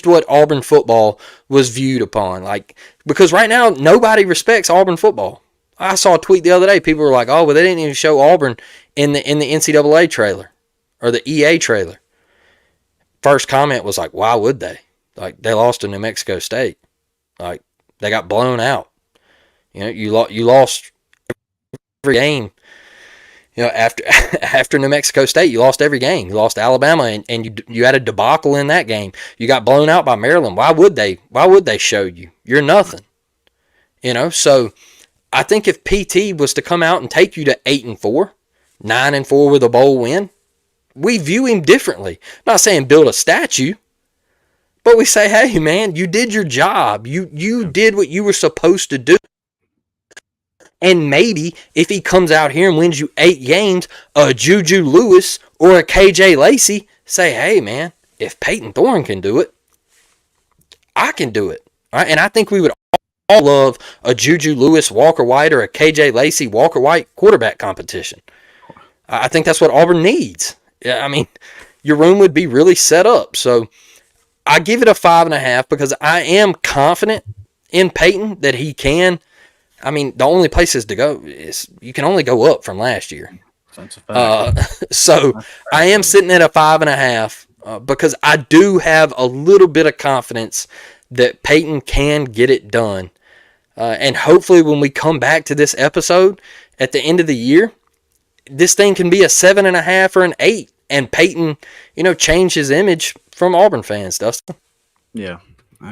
what Auburn football was viewed upon. Like, because right now, nobody respects Auburn football. I saw a tweet the other day. People were like, oh, well, they didn't even show Auburn in the NCAA trailer or the EA trailer. First comment was like, why would they? Like, they lost to New Mexico State. Like, they got blown out. You lost every game. After New Mexico State, you lost every game. You lost Alabama, and you had a debacle in that game. You got blown out by Maryland. Why would they show you? You're nothing. So I think if PT was to come out and take you to 8-4, 9-4 with a bowl win, we view him differently. I'm not saying build a statue, but we say, hey, man, you did your job. You did what you were supposed to do. And maybe if he comes out here and wins you 8 games, a Juju Lewis or a KJ Lacey, say, hey, man, if Payton Thorne can do it, I can do it. All right? And I think we would all love a Juju Lewis, Walker White, or a KJ Lacey, Walker White quarterback competition. I think that's what Auburn needs. I mean, your room would be really set up. So I give it a 5.5 because I am confident in Payton that he can. I mean, the only places to go is you can only go up from last year. That's a fact. So I am sitting at a 5.5 because I do have a little bit of confidence that Payton can get it done. And hopefully when we come back to this episode at the end of the year, this thing can be a 7.5 or an 8. And Payton, change his image from Auburn fans, Dustin. Yeah.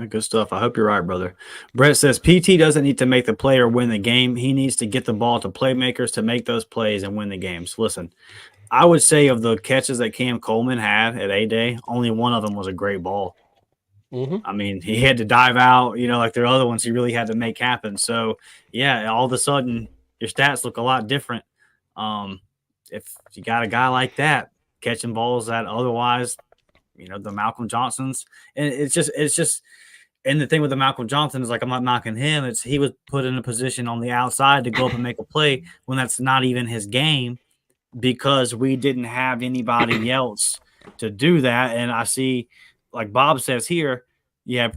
Good stuff. I hope you're right, brother. Brett says PT doesn't need to make the play or win the game. He needs to get the ball to playmakers to make those plays and win the games. Listen, I would say of the catches that Cam Coleman had at A-Day, only one of them was a great ball. Mm-hmm. I mean, he had to dive out, like their other ones he really had to make happen. So, yeah, all of a sudden your stats look a lot different. If you got a guy like that catching balls that otherwise, the Malcolm Johnsons, and it's just, and the thing with the Malcolm Johnson is like, I'm not knocking him. He was put in a position on the outside to go up and make a play when that's not even his game because we didn't have anybody else to do that. And I see, like Bob says here, yeah,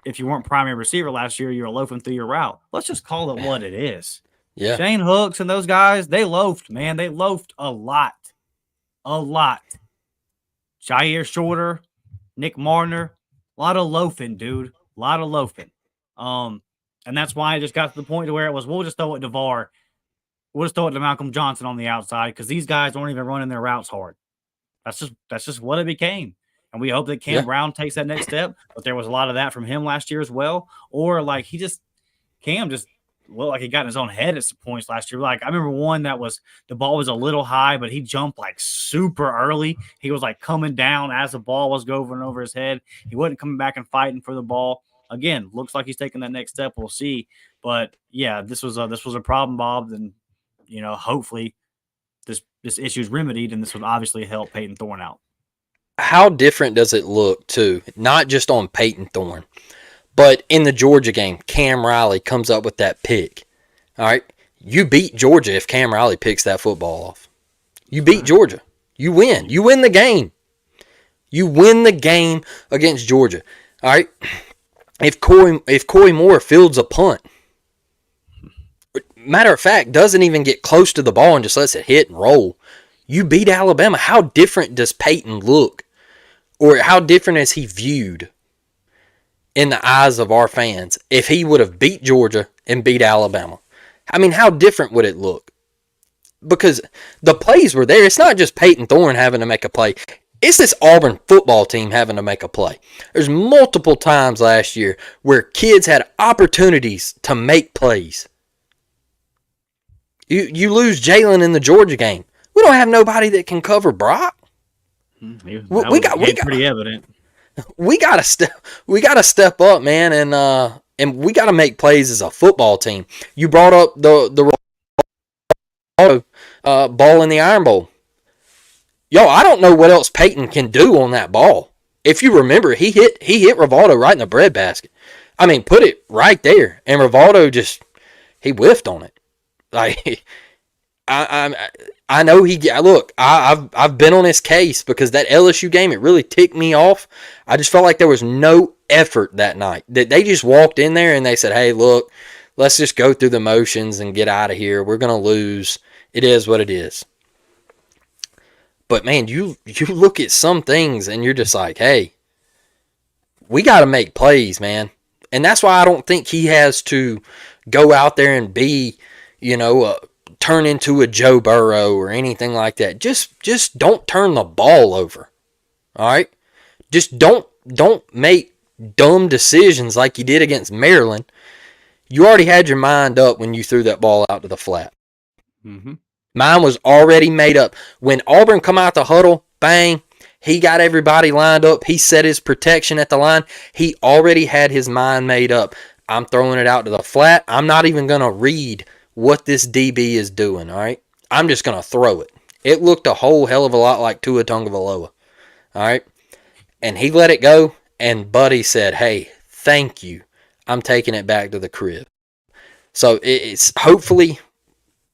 if you weren't primary receiver last year, you're loafing through your route. Let's just call it what it is. Yeah. Shane Hooks and those guys, they loafed, man. They loafed a lot. A lot. Jair Shorter, Nick Marner, a lot of loafing, dude. A lot of loafing. And that's why I just got to the point to where it was, we'll just throw it to VAR. We'll just throw it to Malcolm Johnson on the outside because these guys aren't even running their routes hard. That's just what it became. And we hope that Cam Brown takes that next step. But there was a lot of that from him last year as well. Or like Cam just looked like he got in his own head at some points last year. Like I remember one that was the ball was a little high, but he jumped like super early. He was like coming down as the ball was going over his head. He wasn't coming back and fighting for the ball. Again, looks like he's taking that next step. We'll see. But yeah, this was a problem, Bob. And hopefully this issue is remedied, and this would obviously help Payton Thorne out. How different does it look too? Not just on Payton Thorne, but in the Georgia game, Cam Riley comes up with that pick. All right, you beat Georgia if Cam Riley picks that football off. You beat Georgia. You win. You win the game. You win the game against Georgia. All right. If Corey Moore fields a punt, matter of fact, doesn't even get close to the ball and just lets it hit and roll, you beat Alabama. How different does Payton look? Or how different is he viewed in the eyes of our fans if he would have beat Georgia and beat Alabama? I mean, how different would it look? Because the plays were there. It's not just Payton Thorne having to make a play. It's this Auburn football team having to make a play. There's multiple times last year where kids had opportunities to make plays. You lose Jalen in the Georgia game. We don't have nobody that can cover Brock. We got pretty evident. We gotta step up, man, and we gotta make plays as a football team. You brought up the ball in the Iron Bowl. Yo, I don't know what else Payton can do on that ball. If you remember, he hit Rivaldo right in the breadbasket. I mean, put it right there, and Rivaldo he whiffed on it. Like I know I've been on his case because that LSU game, it really ticked me off. I just felt like there was no effort that night. That they just walked in there and they said, "Hey, look, let's just go through the motions and get out of here. We're gonna lose. It is what it is." But man, you look at some things and you're just like, "Hey, we got to make plays, man." And that's why I don't think he has to go out there and be, turn into a Joe Burrow or anything like that. Just don't turn the ball over. All right? Just don't make dumb decisions like you did against Maryland. You already had your mind up when you threw that ball out to the flat. Mm-hmm. Mine was already made up. When Auburn come out the huddle, bang, he got everybody lined up. He set his protection at the line. He already had his mind made up. I'm throwing it out to the flat. I'm not even going to read what this DB is doing, all right? I'm just going to throw it. It looked a whole hell of a lot like Tua Tagovailoa, all right? And he let it go, and Buddy said, "Hey, thank you. I'm taking it back to the crib." So it's hopefully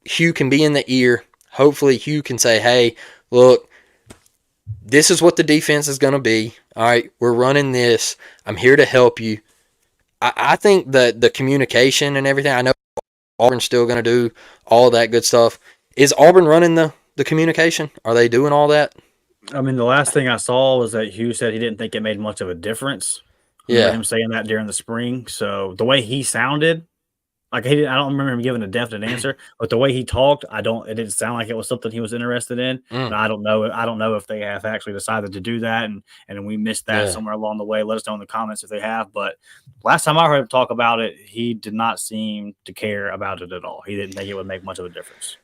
Hugh can be in the ear. Hopefully Hugh can say, "Hey, look, this is what the defense is going to be. All right, we're running this. I'm here to help you." I think the communication and everything, I know Auburn's still going to do all that good stuff. Is Auburn running the communication? Are they doing all that? I mean, the last thing I saw was that Hugh said he didn't think it made much of a difference. I remember him saying that during the spring. So the way he sounded, like I don't remember him giving a definite answer, but the way he talked, it didn't sound like it was something he was interested in. But I don't know if they have actually decided to do that, and we missed that somewhere along the way. Let us know in the comments if they have. But last time I heard him talk about it, he did not seem to care about it at all. He didn't think it would make much of a difference.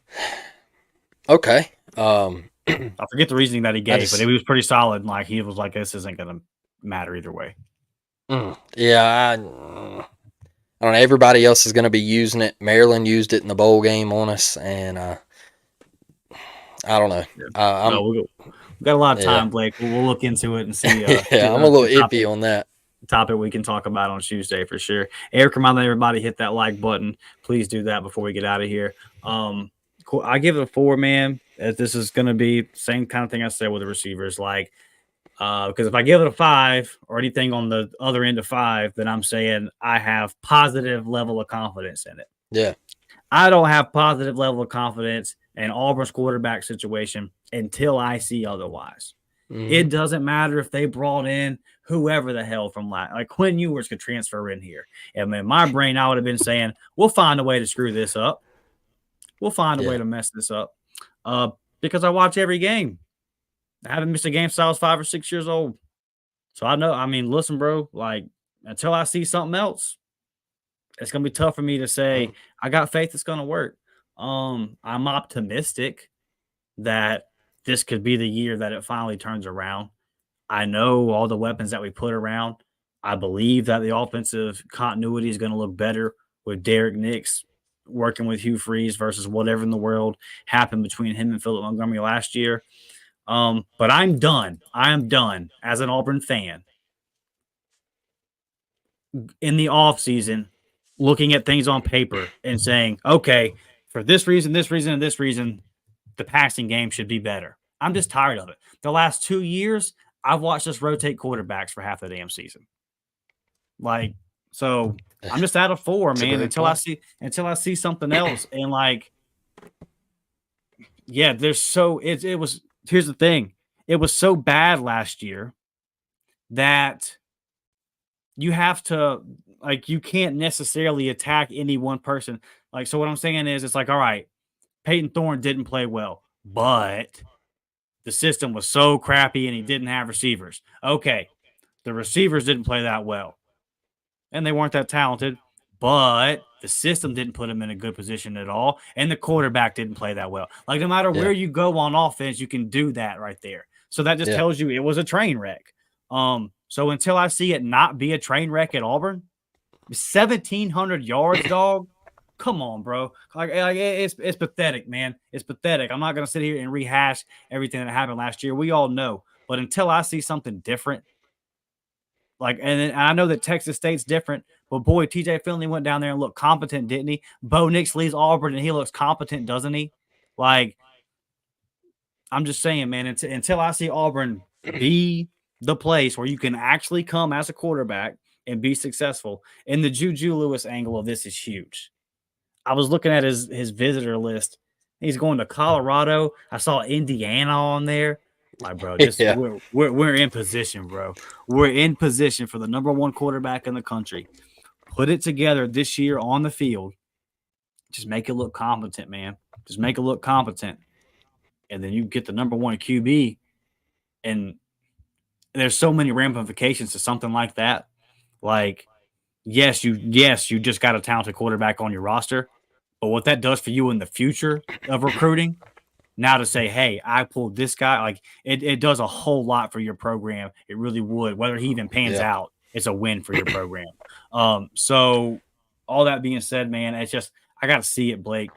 Okay. I forget the reasoning that he gave, but it was pretty solid. Like he was like, "This isn't going to matter either way." Yeah, I don't know. Everybody else is going to be using it. Maryland used it in the bowl game on us, and I don't know. We got a lot of time, Blake. We'll look into it and see. I'm a little iffy on that topic we can talk about on Tuesday for sure. Eric, remind everybody hit that like button. Please do that before we get out of here. I give it a 4, man. This is going to be the same kind of thing I said with the receivers. Like, because if I give it a 5 or anything on the other end of 5, then I'm saying I have positive level of confidence in it. Yeah. I don't have positive level of confidence in Auburn's quarterback situation until I see otherwise. It doesn't matter if they brought in whoever the hell from like Quinn Ewers could transfer in here. And in my brain, I would have been saying, we'll find a way to screw this up. We'll find a way to mess this up. Because I watch every game. I haven't missed a game since I was 5 or 6 years old. So I know, I mean, listen, bro, like until I see something else, it's going to be tough for me to say, I got faith it's going to work. I'm optimistic that this could be the year that it finally turns around. I know all the weapons that we put around. I believe that the offensive continuity is going to look better with Derrick Nix working with Hugh Freeze versus whatever in the world happened between him and Phillip Montgomery last year. But I'm done. I am done as an Auburn fan in the offseason looking at things on paper and saying, okay, for this reason, and this reason, the passing game should be better. I'm just tired of it. The last 2 years, I've watched us rotate quarterbacks for half the damn season. Like, so I'm just at a 4, man, until I see something else. And like, yeah, here's the thing. It was so bad last year that you have to, like, you can't necessarily attack any one person. Like, so what I'm saying is, it's like, all right, Payton Thorne didn't play well, but the system was so crappy and he didn't have receivers. Okay, the receivers didn't play that well, and they weren't that talented, but the system didn't put him in a good position at all, and the quarterback didn't play that well. Like, no matter where you go on offense, you can do that right there. So that just tells you it was a train wreck. So until I see it not be a train wreck at Auburn, 1,700 yards, dog. Come on, bro. Like it's pathetic, man. It's pathetic. I'm not gonna sit here and rehash everything that happened last year. We all know, but until I see something different, like, and I know that Texas State's different, but boy, TJ Finley went down there and looked competent, didn't he? Bo Nix leaves Auburn and he looks competent, doesn't he? Like, I'm just saying, man. Until I see Auburn be the place where you can actually come as a quarterback and be successful, and the Juju Lewis angle of this is huge. I was looking at his visitor list. He's going to Colorado. I saw Indiana on there. Like, bro, we're in position, bro. We're in position for the number 1 quarterback in the country. Put it together this year on the field. Just make it look competent, man. Just make it look competent. And then you get the number 1 QB. And there's so many ramifications to something like that. Like, yes, you just got a talented quarterback on your roster. But what that does for you in the future of recruiting, now to say, hey, I pulled this guy, like it does a whole lot for your program. It really would. Whether he even pans out, it's a win for your program. So all that being said, man, it's just I gotta see it, Blake.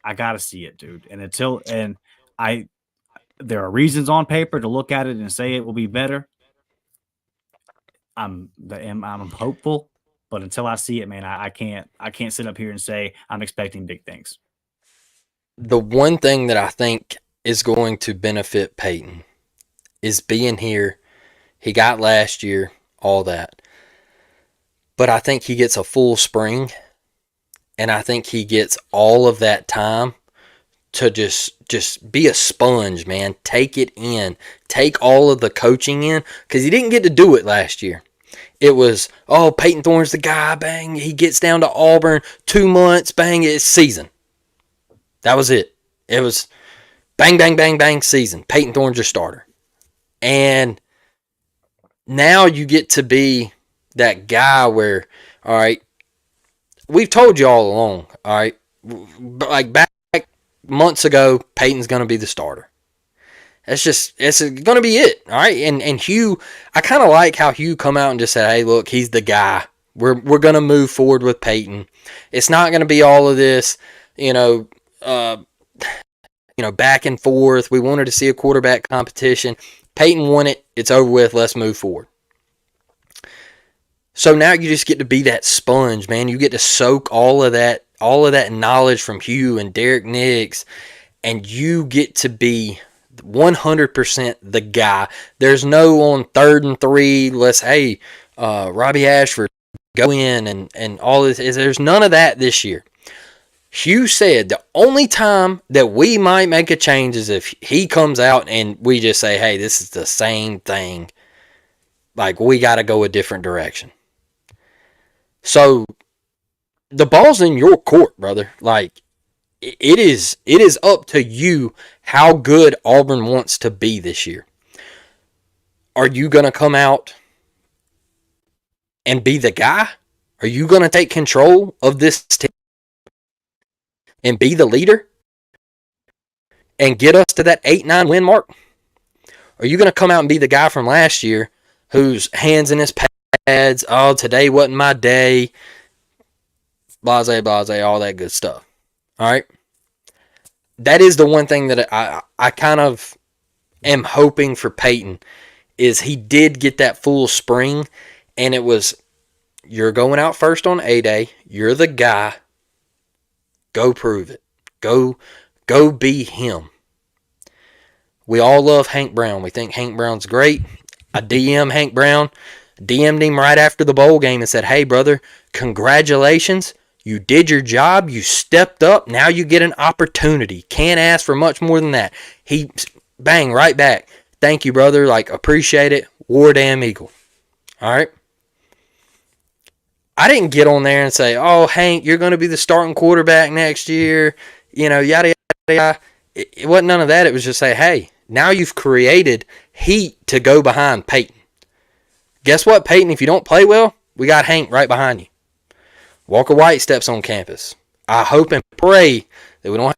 I gotta see it, dude. And there are reasons on paper to look at it and say it will be better. I'm hopeful. But until I see it, man, I can't sit up here and say I'm expecting big things. The one thing that I think is going to benefit Payton is being here. He got last year, all that. But I think he gets a full spring. And I think he gets all of that time to just be a sponge, man. Take it in. Take all of the coaching in, because he didn't get to do it last year. It was, oh, Payton Thorne's the guy, bang. He gets down to Auburn, 2 months, bang, it's season. That was it. It was bang, bang, bang, bang, season. Payton Thorne's your starter. And now you get to be that guy where, all right, we've told you all along, all right, like back months ago, Payton's going to be the starter. It's going to be it, all right? And Hugh, I kind of like how Hugh come out and just said, hey, look, he's the guy. We're going to move forward with Payton. It's not going to be all of this, back and forth. We wanted to see a quarterback competition. Payton won it. It's over with. Let's move forward. So now you just get to be that sponge, man. You get to soak all of that knowledge from Hugh and Derrick Nix, and you get to be 100% the guy. There's no on 3rd and 3, Robbie Ashford go in and all this. There's none of that this year. Hugh said the only time that we might make a change is if he comes out and we just say, hey, this is the same thing. Like, we got to go a different direction. So the ball's in your court, brother. Like, it is up to you how good Auburn wants to be this year. Are you going to come out and be the guy? Are you going to take control of this team and be the leader and get us to that 8-9 win mark? Are you going to come out and be the guy from last year whose hands in his pads, oh, today wasn't my day, blase, all that good stuff? All right? That is the one thing that I kind of am hoping for Payton, is he did get that full spring, and it was, you're going out first on A-Day, you're the guy, go prove it. Go be him. We all love Hank Brown. We think Hank Brown's great. I DM Hank Brown, DM'd him right after the bowl game and said, hey, brother, congratulations. You did your job. You stepped up. Now you get an opportunity. Can't ask for much more than that. He bang right back. Thank you, brother. Like, appreciate it. War damn Eagle. All right. I didn't get on there and say, oh, Hank, you're going to be the starting quarterback next year. Yada, yada, yada. It wasn't none of that. It was just say, hey, now you've created heat to go behind Payton. Guess what, Payton? If you don't play well, we got Hank right behind you. Walker White steps on campus. I hope and pray that we don't have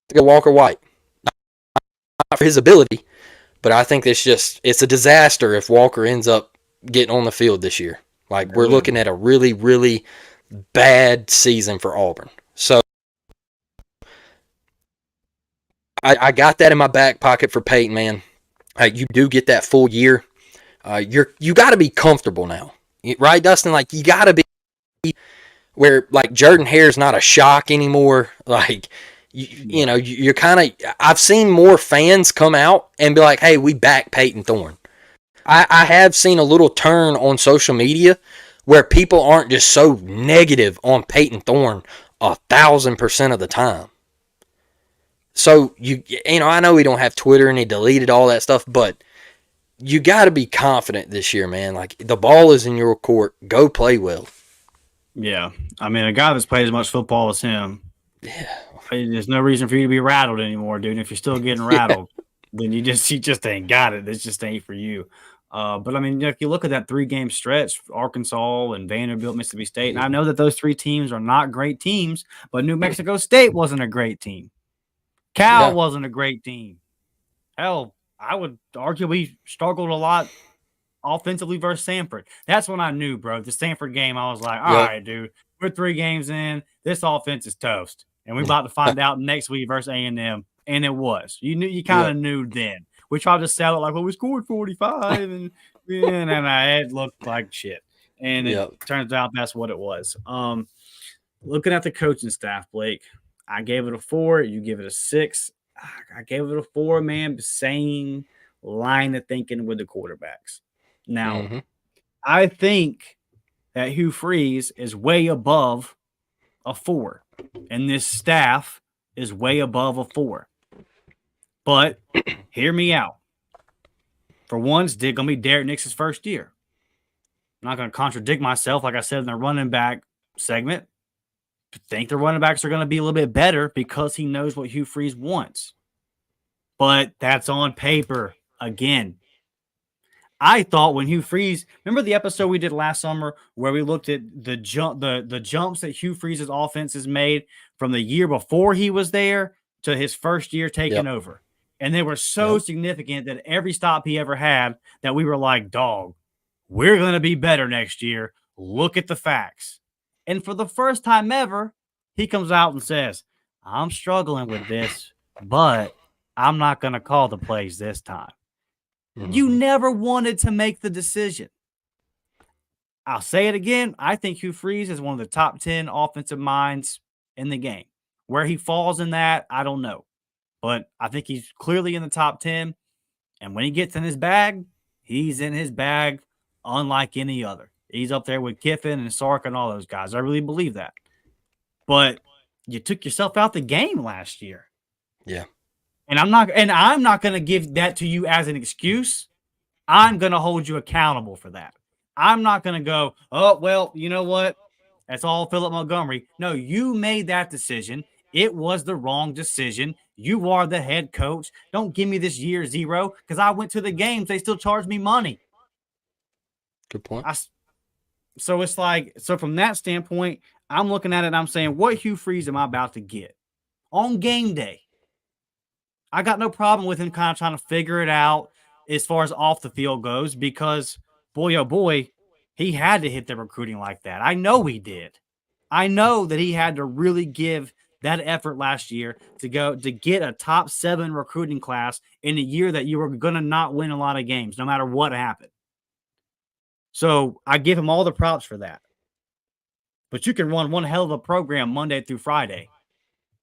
to go Walker White. Not for his ability, but I think it's a disaster if Walker ends up getting on the field this year. Like, we're looking at a really, really bad season for Auburn. So I got that in my back pocket for Payton, man. You do get that full year. You got to be comfortable now, right, Dustin? Like, you got to be where, like, Jordan Hare's not a shock anymore. Like, you're kind of. I've seen more fans come out and be like, "Hey, we back Payton Thorne." I have seen a little turn on social media where people aren't just so negative on Payton Thorne 1,000% of the time. So, I know we don't have Twitter and he deleted all that stuff, but you got to be confident this year, man. Like, the ball is in your court. Go play well. Yeah. I mean, a guy that's played as much football as him, yeah, there's no reason for you to be rattled anymore, dude. If you're still getting rattled, then you just ain't got it. This just ain't for you. But I mean, if you look at that 3-game stretch, Arkansas and Vanderbilt, Mississippi State, and I know that those 3 teams are not great teams, but New Mexico State wasn't a great team. Cal wasn't a great team. Hell, I would argue we struggled a lot offensively versus Sanford. That's when I knew, bro. The Sanford game, I was like, all right, dude, we're 3 games in. This offense is toast. And we're about to find out next week versus A&M. And it was. You kind of knew then. We tried to sell it like, well, we scored 45, and it looked like shit. And it turns out that's what it was. Looking at the coaching staff, Blake, I gave it a 4. You give it a 6. I gave it a 4, man. Same line of thinking with the quarterbacks. Now, I think that Hugh Freeze is way above a 4, and this staff is way above a 4. But hear me out. For one, it's going to be Derrick Nix's first year. I'm not going to contradict myself, like I said in the running back segment. I think the running backs are going to be a little bit better because he knows what Hugh Freeze wants. But that's on paper. Again, I thought when Hugh Freeze, remember the episode we did last summer where we looked at the jumps that Hugh Freeze's offense has made from the year before he was there to his first year taking over. And they were so significant that every stop he ever had that we were like, dog, we're going to be better next year. Look at the facts. And for the first time ever, he comes out and says, I'm struggling with this, but I'm not going to call the plays this time. You never wanted to make the decision. I'll say it again. I think Hugh Freeze is one of the top 10 offensive minds in the game. Where he falls in that, I don't know. But I think he's clearly in the top 10. And when he gets in his bag, he's in his bag unlike any other. He's up there with Kiffin and Sark and all those guys. I really believe that. But you took yourself out the game last year. Yeah. And I'm not going to give that to you as an excuse. I'm going to hold you accountable for that. I'm not going to go, oh, well, you know what? That's all Phillip Montgomery. No, you made that decision. It was the wrong decision. You are the head coach. Don't give me this year 0 because I went to the games. They still charged me money. Good point. So it's like, so from that standpoint, I'm looking at it and I'm saying, what Hugh Freeze am I about to get on game day? I got no problem with him kind of trying to figure it out as far as off the field goes because, boy, oh boy, he had to hit the recruiting like that. I know he did. I know that he had to really give that effort last year to get a top 7 recruiting class in a year that you were going to not win a lot of games, no matter what happened. So I give him all the props for that. But you can run one hell of a program Monday through Friday,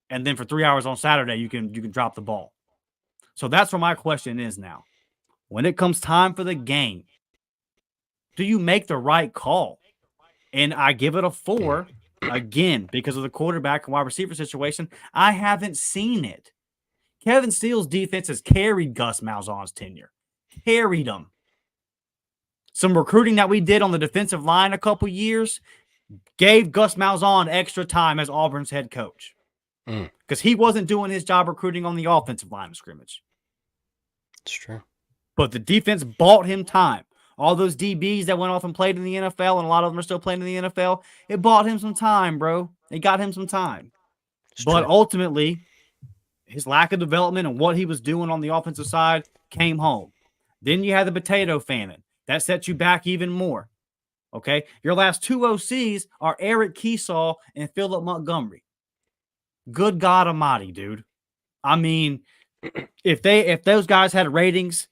and then for 3 hours on Saturday, you can drop the ball. So that's where my question is now. When it comes time for the game, do you make the right call? And I give it a 4, again, because of the quarterback and wide receiver situation. I haven't seen it. Kevin Steele's defense has carried Gus Malzahn's tenure. Carried him. Some recruiting that we did on the defensive line a couple years gave Gus Malzahn extra time as Auburn's head coach. Because he wasn't doing his job recruiting on the offensive line of scrimmage. It's true. But the defense bought him time. All those DBs that went off and played in the NFL, and a lot of them are still playing in the NFL, it bought him some time, bro. It got him some time. But ultimately, his lack of development and what he was doing on the offensive side came home. Then you had the potato famine. That set you back even more. Okay? Your last 2 OCs are Eric Keesaw and Phillip Montgomery. Good God Almighty, dude. I mean, if those guys had ratings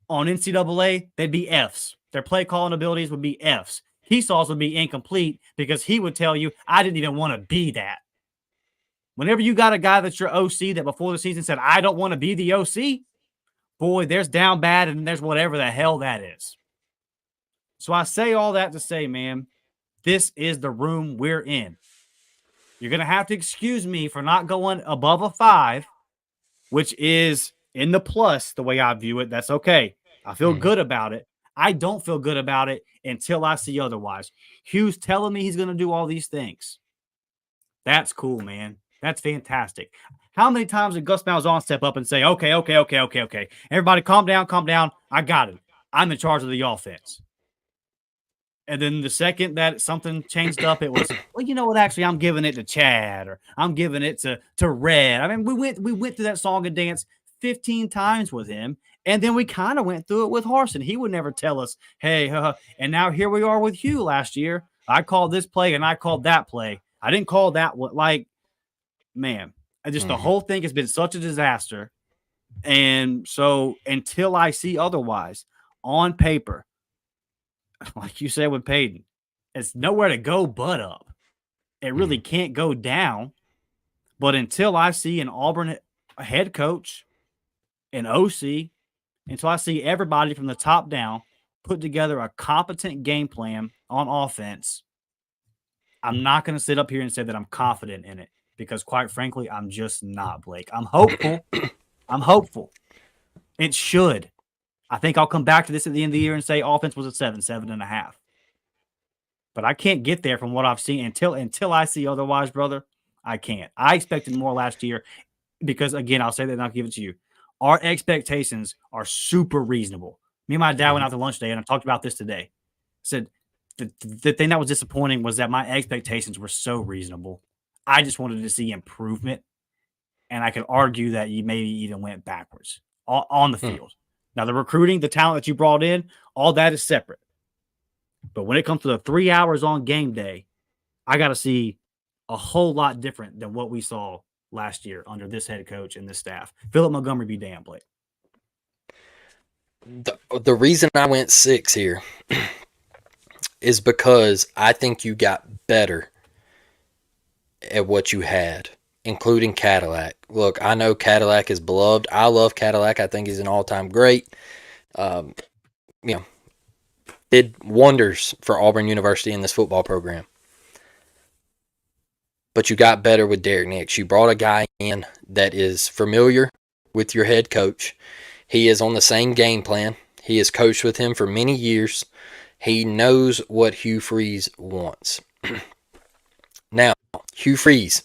on NCAA, they'd be Fs. Their play calling abilities would be Fs. Keesaw's would be incomplete because he would tell you, I didn't even want to be that. Whenever you got a guy that's your OC that before the season said, I don't want to be the OC, boy, there's down bad and there's whatever the hell that is. So I say all that to say, man, this is the room we're in. You're going to have to excuse me for not going above a 5, which is in the plus the way I view it. That's okay. I feel good about it. I don't feel good about it until I see otherwise. Hugh's telling me he's going to do all these things. That's cool, man. That's fantastic. How many times did Gus Malzahn step up and say, okay. Everybody calm down. I got it. I'm in charge of the offense. And then the second that something changed up, it was, well, you know what? Actually, I'm giving it to Chad or I'm giving it to Red. I mean, we went through that song and dance 15 times with him. And then we kind of went through it with Harsin. He would never tell us, hey, and now here we are with Hugh last year. I called this play and I called that play. I didn't call that one. Like, man, the whole thing has been such a disaster. And so until I see otherwise on paper, like you said with Payton, it's nowhere to go but up. It really can't go down. But until I see an Auburn head coach, an OC, until I see everybody from the top down put together a competent game plan on offense, I'm not going to sit up here and say that I'm confident in it because, quite frankly, I'm just not, Blake. I'm hopeful. I'm hopeful. It should. I think I'll come back to this at the end of the year and say offense was a 7.5. But I can't get there from what I've seen until I see otherwise, brother. I can't. I expected more last year because, again, I'll say that and I'll give it to you. Our expectations are super reasonable. Me and my dad went out to lunch today, and I talked about this today. I said the thing that was disappointing was that my expectations were so reasonable. I just wanted to see improvement, and I could argue that you maybe even went backwards on the field. Now, the recruiting, the talent that you brought in, all that is separate. But when it comes to the 3 hours on game day, I got to see a whole lot different than what we saw last year under this head coach and this staff. Phillip Montgomery be damn, Blake. The reason I went 6 here is because I think you got better at what you had, including Cadillac. Look, I know Cadillac is beloved. I love Cadillac. I think he's an all-time great. Did wonders for Auburn University in this football program. But you got better with Derrick Nix. You brought a guy in that is familiar with your head coach. He is on the same game plan. He has coached with him for many years. He knows what Hugh Freeze wants. Now, Hugh Freeze,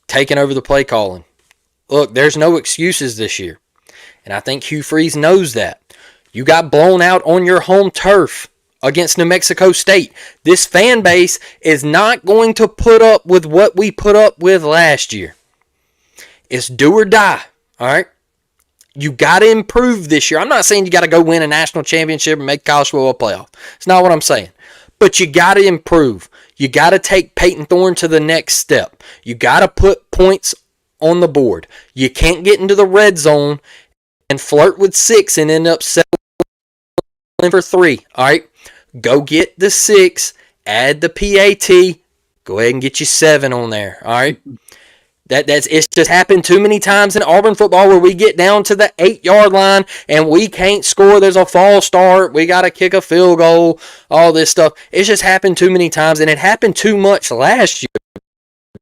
taking over the play calling. Look, there's no excuses this year. And I think Hugh Freeze knows that. You got blown out on your home turf against New Mexico State. This fan base is not going to put up with what we put up with last year. It's do or die, all right? You got to improve this year. I'm not saying you got to go win a national championship and make college football playoff. It's not what I'm saying. But you got to improve. You got to take Payton Thorne to the next step. You got to put points on the board. You can't get into the red zone and flirt with 6 and end up settling for 3. All right? Go get the 6, add the PAT, go ahead and get you 7 on there. All right? It's just happened too many times in Auburn football where we get down to the 8-yard line and we can't score. There's a false start. We got to kick a field goal, all this stuff. It's just happened too many times, and it happened too much last year. To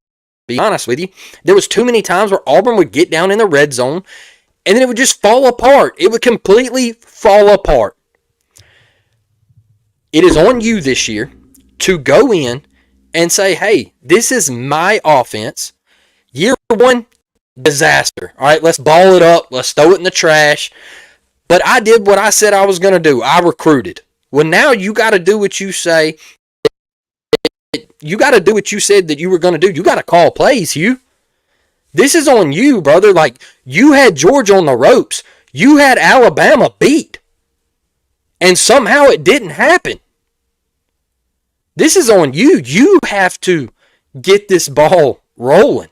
be honest with you, there was too many times where Auburn would get down in the red zone and then it would just fall apart. It would completely fall apart. It is on you this year to go in and say, hey, this is my offense. Year 1, disaster. All right, let's ball it up. Let's throw it in the trash. But I did what I said I was going to do. I recruited. Well, now you got to do what you say. You got to do what you said that you were going to do. You got to call plays, Hugh. This is on you, brother. Like, you had Georgia on the ropes. You had Alabama beat. And somehow it didn't happen. This is on you. You have to get this ball rolling.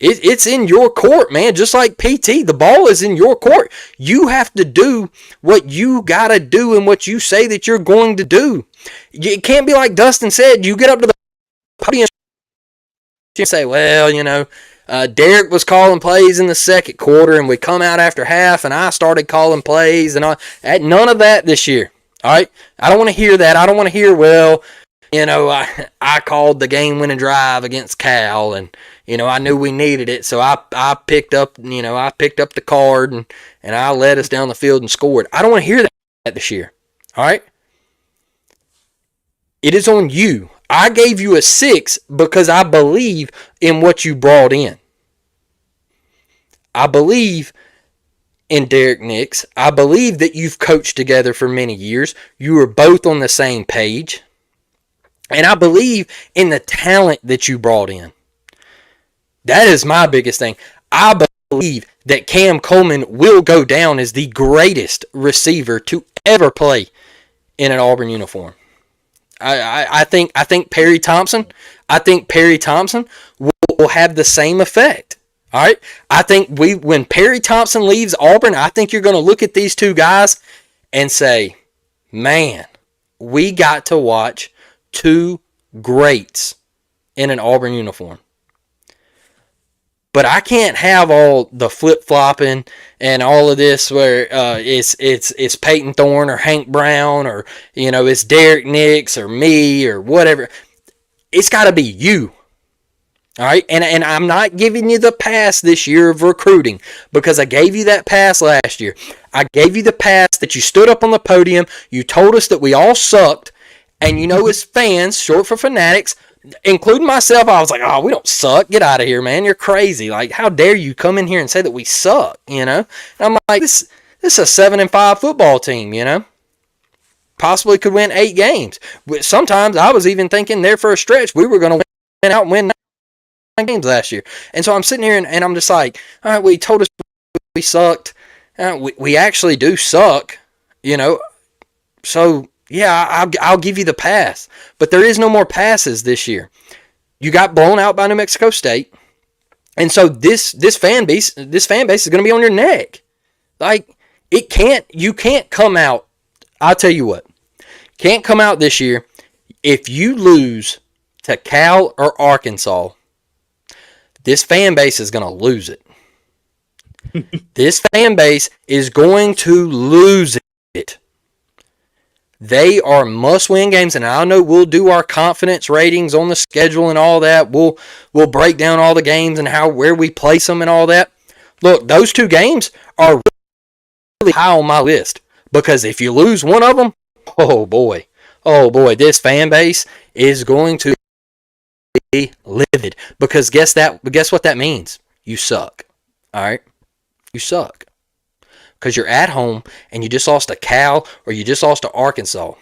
It's in your court, man. Just like PT, the ball is in your court. You have to do what you got to do and what you say that you're going to do. It can't be like Dustin said. You get up to the podium and say, well, Derrick was calling plays in the second quarter and we come out after half and I started calling plays and all. None of that this year. All right? I don't want to hear that. I don't want to hear, I called the game-winning drive against Cal and I knew we needed it, so I picked up the card and I led us down the field and scored. I don't want to hear that this year. All right? It is on you. I gave you a 6 because I believe in what you brought in. I believe in Derrick Nix. I believe that you've coached together for many years. You were both on the same page. And I believe in the talent that you brought in. That is my biggest thing. I believe that Cam Coleman will go down as the greatest receiver to ever play in an Auburn uniform. I think Perry Thompson. I think Perry Thompson will have the same effect. All right. I think when Perry Thompson leaves Auburn, I think you're going to look at these two guys and say, man, we got to watch 2 greats in an Auburn uniform. But I can't have all the flip-flopping and all of this where it's Payton Thorne or Hank Brown or, it's Derrick Nix or me or whatever. it's got to be you. All right, and I'm not giving you the pass this year of recruiting because I gave you that pass last year. I gave you the pass that you stood up on the podium, you told us that we all sucked, and as fans, short for fanatics, including myself, I was like, oh, we don't suck. Get out of here, man. You're crazy. Like, how dare you come in here and say that we suck, And I'm like, this is a 7-5 football team, Possibly could win 8 games. Sometimes I was even thinking there for a stretch we were going to win 9 games last year. And so I'm sitting here and I'm just like, all right, we told us we sucked. We actually do suck, So, yeah, I'll give you the pass. But there is no more passes this year. You got blown out by New Mexico State. And so this fan base is going to be on your neck. Like, you can't come out. I'll tell you what. Can't come out this year if you lose to Cal or Arkansas. This fan base is going to lose it. This fan base is going to lose it. They are must-win games, and I know we'll do our confidence ratings on the schedule and all that. We'll break down all the games and where we place them and all that. Look, those 2 games are really high on my list because if you lose one of them, oh boy, this fan base is going to be livid because guess what that means? You suck. All right, you suck. Because you're at home and you just lost to Cal or you just lost to Arkansas.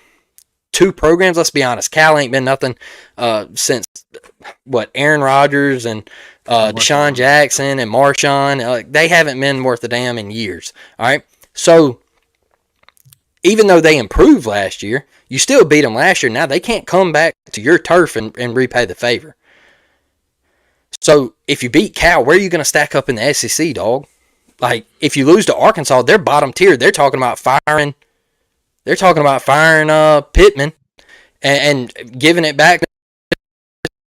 2 programs, let's be honest. Cal ain't been nothing since, Aaron Rodgers and Deshaun Jackson and Marshawn. They haven't been worth a damn in years. All right? So, even though they improved last year, you still beat them last year. Now, they can't come back to your turf and repay the favor. So, if you beat Cal, where are you going to stack up in the SEC, dog? Like, if you lose to Arkansas, they're bottom tier. They're talking about firing. They're talking about firing Pittman and giving it back to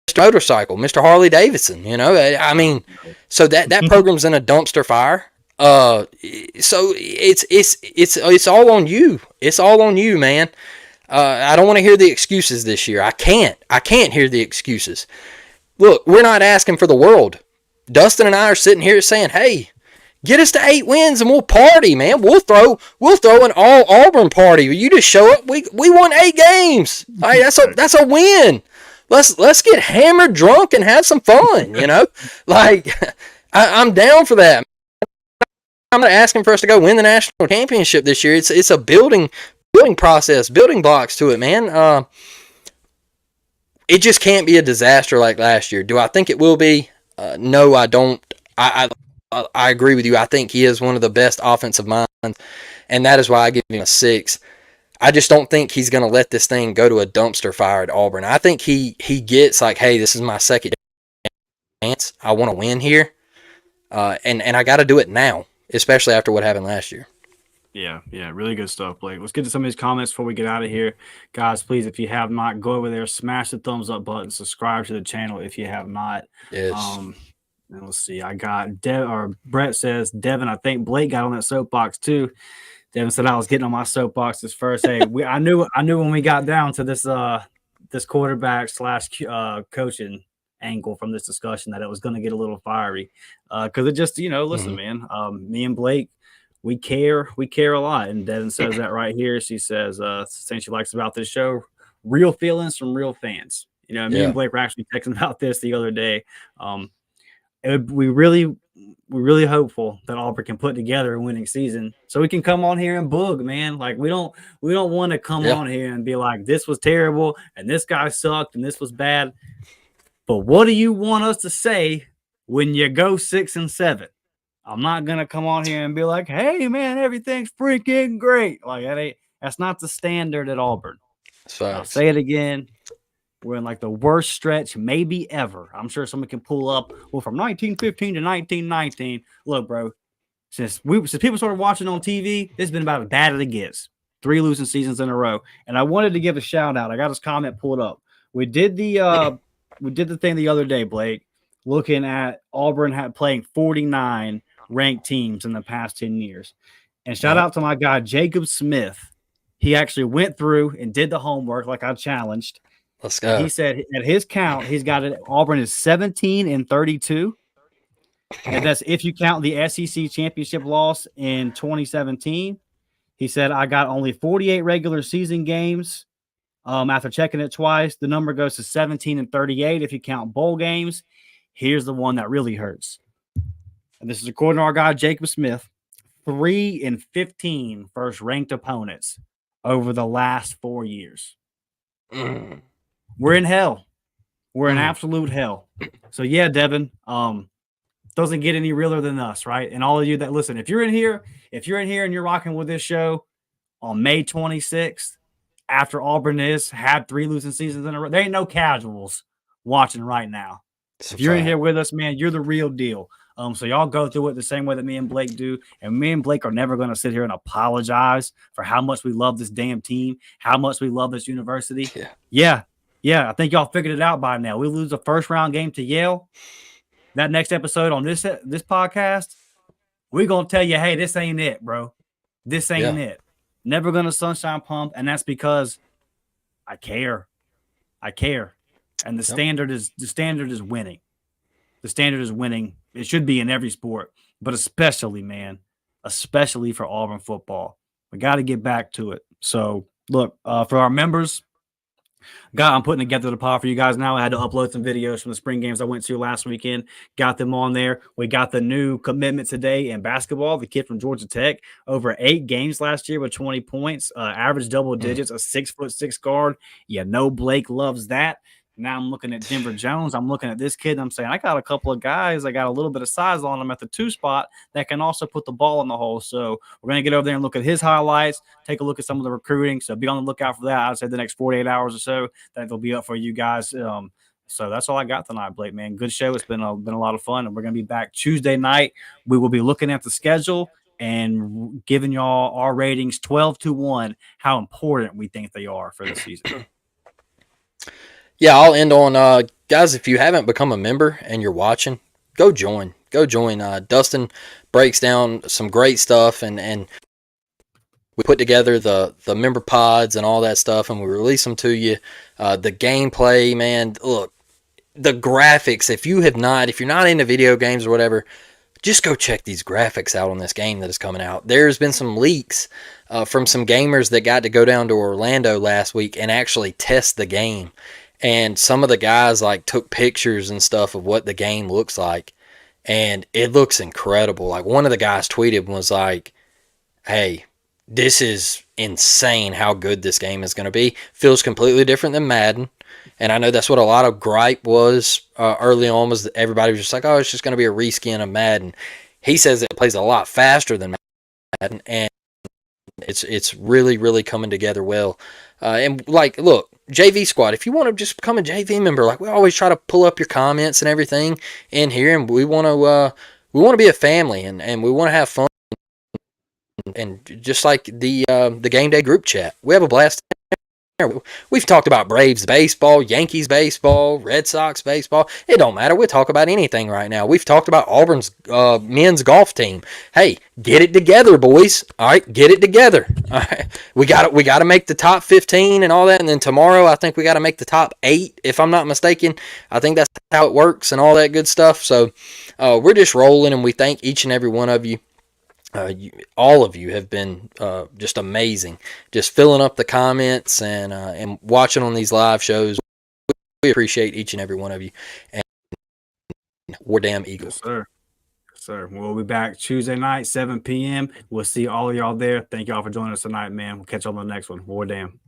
Mr. Motorcycle, Mr. Harley Davidson. I mean, so that program's in a dumpster fire. So it's all on you. It's all on you, man. I don't want to hear the excuses this year. I can't hear the excuses. Look, we're not asking for the world. Dustin and I are sitting here saying, hey, get us to 8 wins and we'll party, man. We'll throw an all Auburn party. You just show up. We won 8 games. All right, that's a win. Let's get hammered, drunk, and have some fun. Like I'm down for that. I'm not asking for us to go win the national championship this year. It's a building process, building blocks to it, man. It just can't be a disaster like last year. Do I think it will be? No, I don't. I agree with you. I think he is one of the best offensive minds, and that is why I give him a 6. I just don't think he's going to let this thing go to a dumpster fire at Auburn. I think he gets like, hey, this is my second chance. I want to win here, and I got to do it now, especially after what happened last year. Yeah, really good stuff, Blake. Let's get to some of these comments before we get out of here. Guys, please, if you have not, go over there, smash the thumbs up button, subscribe to the channel if you have not. Yes. And let's see. I got Brett says, Devin, I think Blake got on that soapbox too. Devin said I was getting on my soapbox this first. Hey, I knew when we got down to this quarterback / coaching angle from this discussion that it was going to get a little fiery. Because it just, listen, man, me and Blake, we care a lot. And Devin says that right here. She says, thing she likes about this show, real feelings from real fans. Me and Blake were actually texting about this the other day. We're really hopeful that Auburn can put together a winning season so we can come on here and boog, man. Like we don't want to come on here and be like, this was terrible and this guy sucked and this was bad. But what do you want us to say when you go 6-7? I'm not gonna come on here and be like, hey man, everything's freaking great. Like that's not the standard at Auburn. I'll say it again. We're in like the worst stretch maybe ever. I'm sure someone can pull up. Well, from 1915 to 1919. Look, bro, since people started watching on TV, it's been about as bad as it gets. 3 losing seasons in a row. And I wanted to give a shout out. I got his comment pulled up. We did the thing the other day, Blake, looking at Auburn playing 49 ranked teams in the past 10 years. And shout out to my guy Jacob Smith. He actually went through and did the homework like I challenged. Let's And go. he said at his count, he's got it. Auburn is 17-32. And that's if you count the SEC championship loss in 2017. He said, I got only 48 regular season games. After checking it twice, the number goes to 17-38 if you count bowl games. Here's the one that really hurts. And this is according to our guy, Jacob Smith. 3-15 first-ranked opponents over the last 4 years. We're in hell. We're in absolute hell. So, yeah, Devin, doesn't get any realer than us, right? And all of you that listen, if you're in here and you're rocking with this show on May 26th, after Auburn had 3 losing seasons in a row, there ain't no casuals watching right now. If you're in here with us, man, you're the real deal. So y'all go through it the same way that me and Blake do. And me and Blake are never going to sit here and apologize for how much we love this damn team, how much we love this university. Yeah. I think y'all figured it out by now. We lose a first-round game to Yale. That next episode on this podcast, we're going to tell you, hey, this ain't it, bro. This ain't it. Never going to sunshine pump, and that's because I care. And the standard is winning. The standard is winning. It should be in every sport, but especially for Auburn football. We got to get back to it. So, look, for our members, I'm putting together the pod for you guys now. I had to upload some videos from the spring games I went to last weekend. Got them on there. We got the new commitment today in basketball. The kid from Georgia Tech, over 8 games last year with 20 points, average double digits, a 6'6" guard. Yeah, no Blake loves that. Now I'm looking at Denver Jones. I'm looking at this kid, and I'm saying, I got a couple of guys that got a little bit of size on them at the 2 spot that can also put the ball in the hole. So we're going to get over there and look at his highlights, take a look at some of the recruiting. So be on the lookout for that. I'd say the next 48 hours or so that they'll be up for you guys. So that's all I got tonight, Blake, man. Good show. It's been a lot of fun, and we're going to be back Tuesday night. We will be looking at the schedule and giving y'all our ratings 12-1, how important we think they are for the season. Yeah, I'll end on, guys, if you haven't become a member and you're watching, go join. Dustin breaks down some great stuff, and we put together the member pods and all that stuff, and we release them to you. The gameplay, man, look, the graphics, if you're not into video games or whatever, just go check these graphics out on this game that is coming out. There's been some leaks from some gamers that got to go down to Orlando last week and actually test the game. And some of the guys took pictures and stuff of what the game looks like, and it looks incredible. Like, one of the guys tweeted and was like, hey, this is insane how good this game is going to be. Feels completely different than Madden. And I know that's what a lot of gripe was early on, was that everybody was just like, oh, it's just going to be a reskin of Madden. He says it plays a lot faster than Madden, and it's really, really coming together well. And look, JV squad, if you want to just become a JV member, we always try to pull up your comments and everything in here, and we want to be a family, and we want to have fun, and just like the game day group chat, we have a blast. We've talked about Braves baseball, Yankees baseball, Red Sox baseball. It don't matter. We'll talk about anything right now. We've talked about Auburn's men's golf team. Hey, get it together, boys. All right, get it together. All right, we got to make the top 15 and all that. And then tomorrow, I think we got to make the top 8, if I'm not mistaken. I think that's how it works and all that good stuff. So we're just rolling, and we thank each and every one of you. All of you have been just amazing, just filling up the comments and watching on these live shows. We appreciate each and every one of you, and we're damn Eagles. Yes, sir. We'll be back Tuesday night, 7 p.m. We'll see all of y'all there. Thank y'all for joining us tonight, man. We'll catch you on the next one. War damn.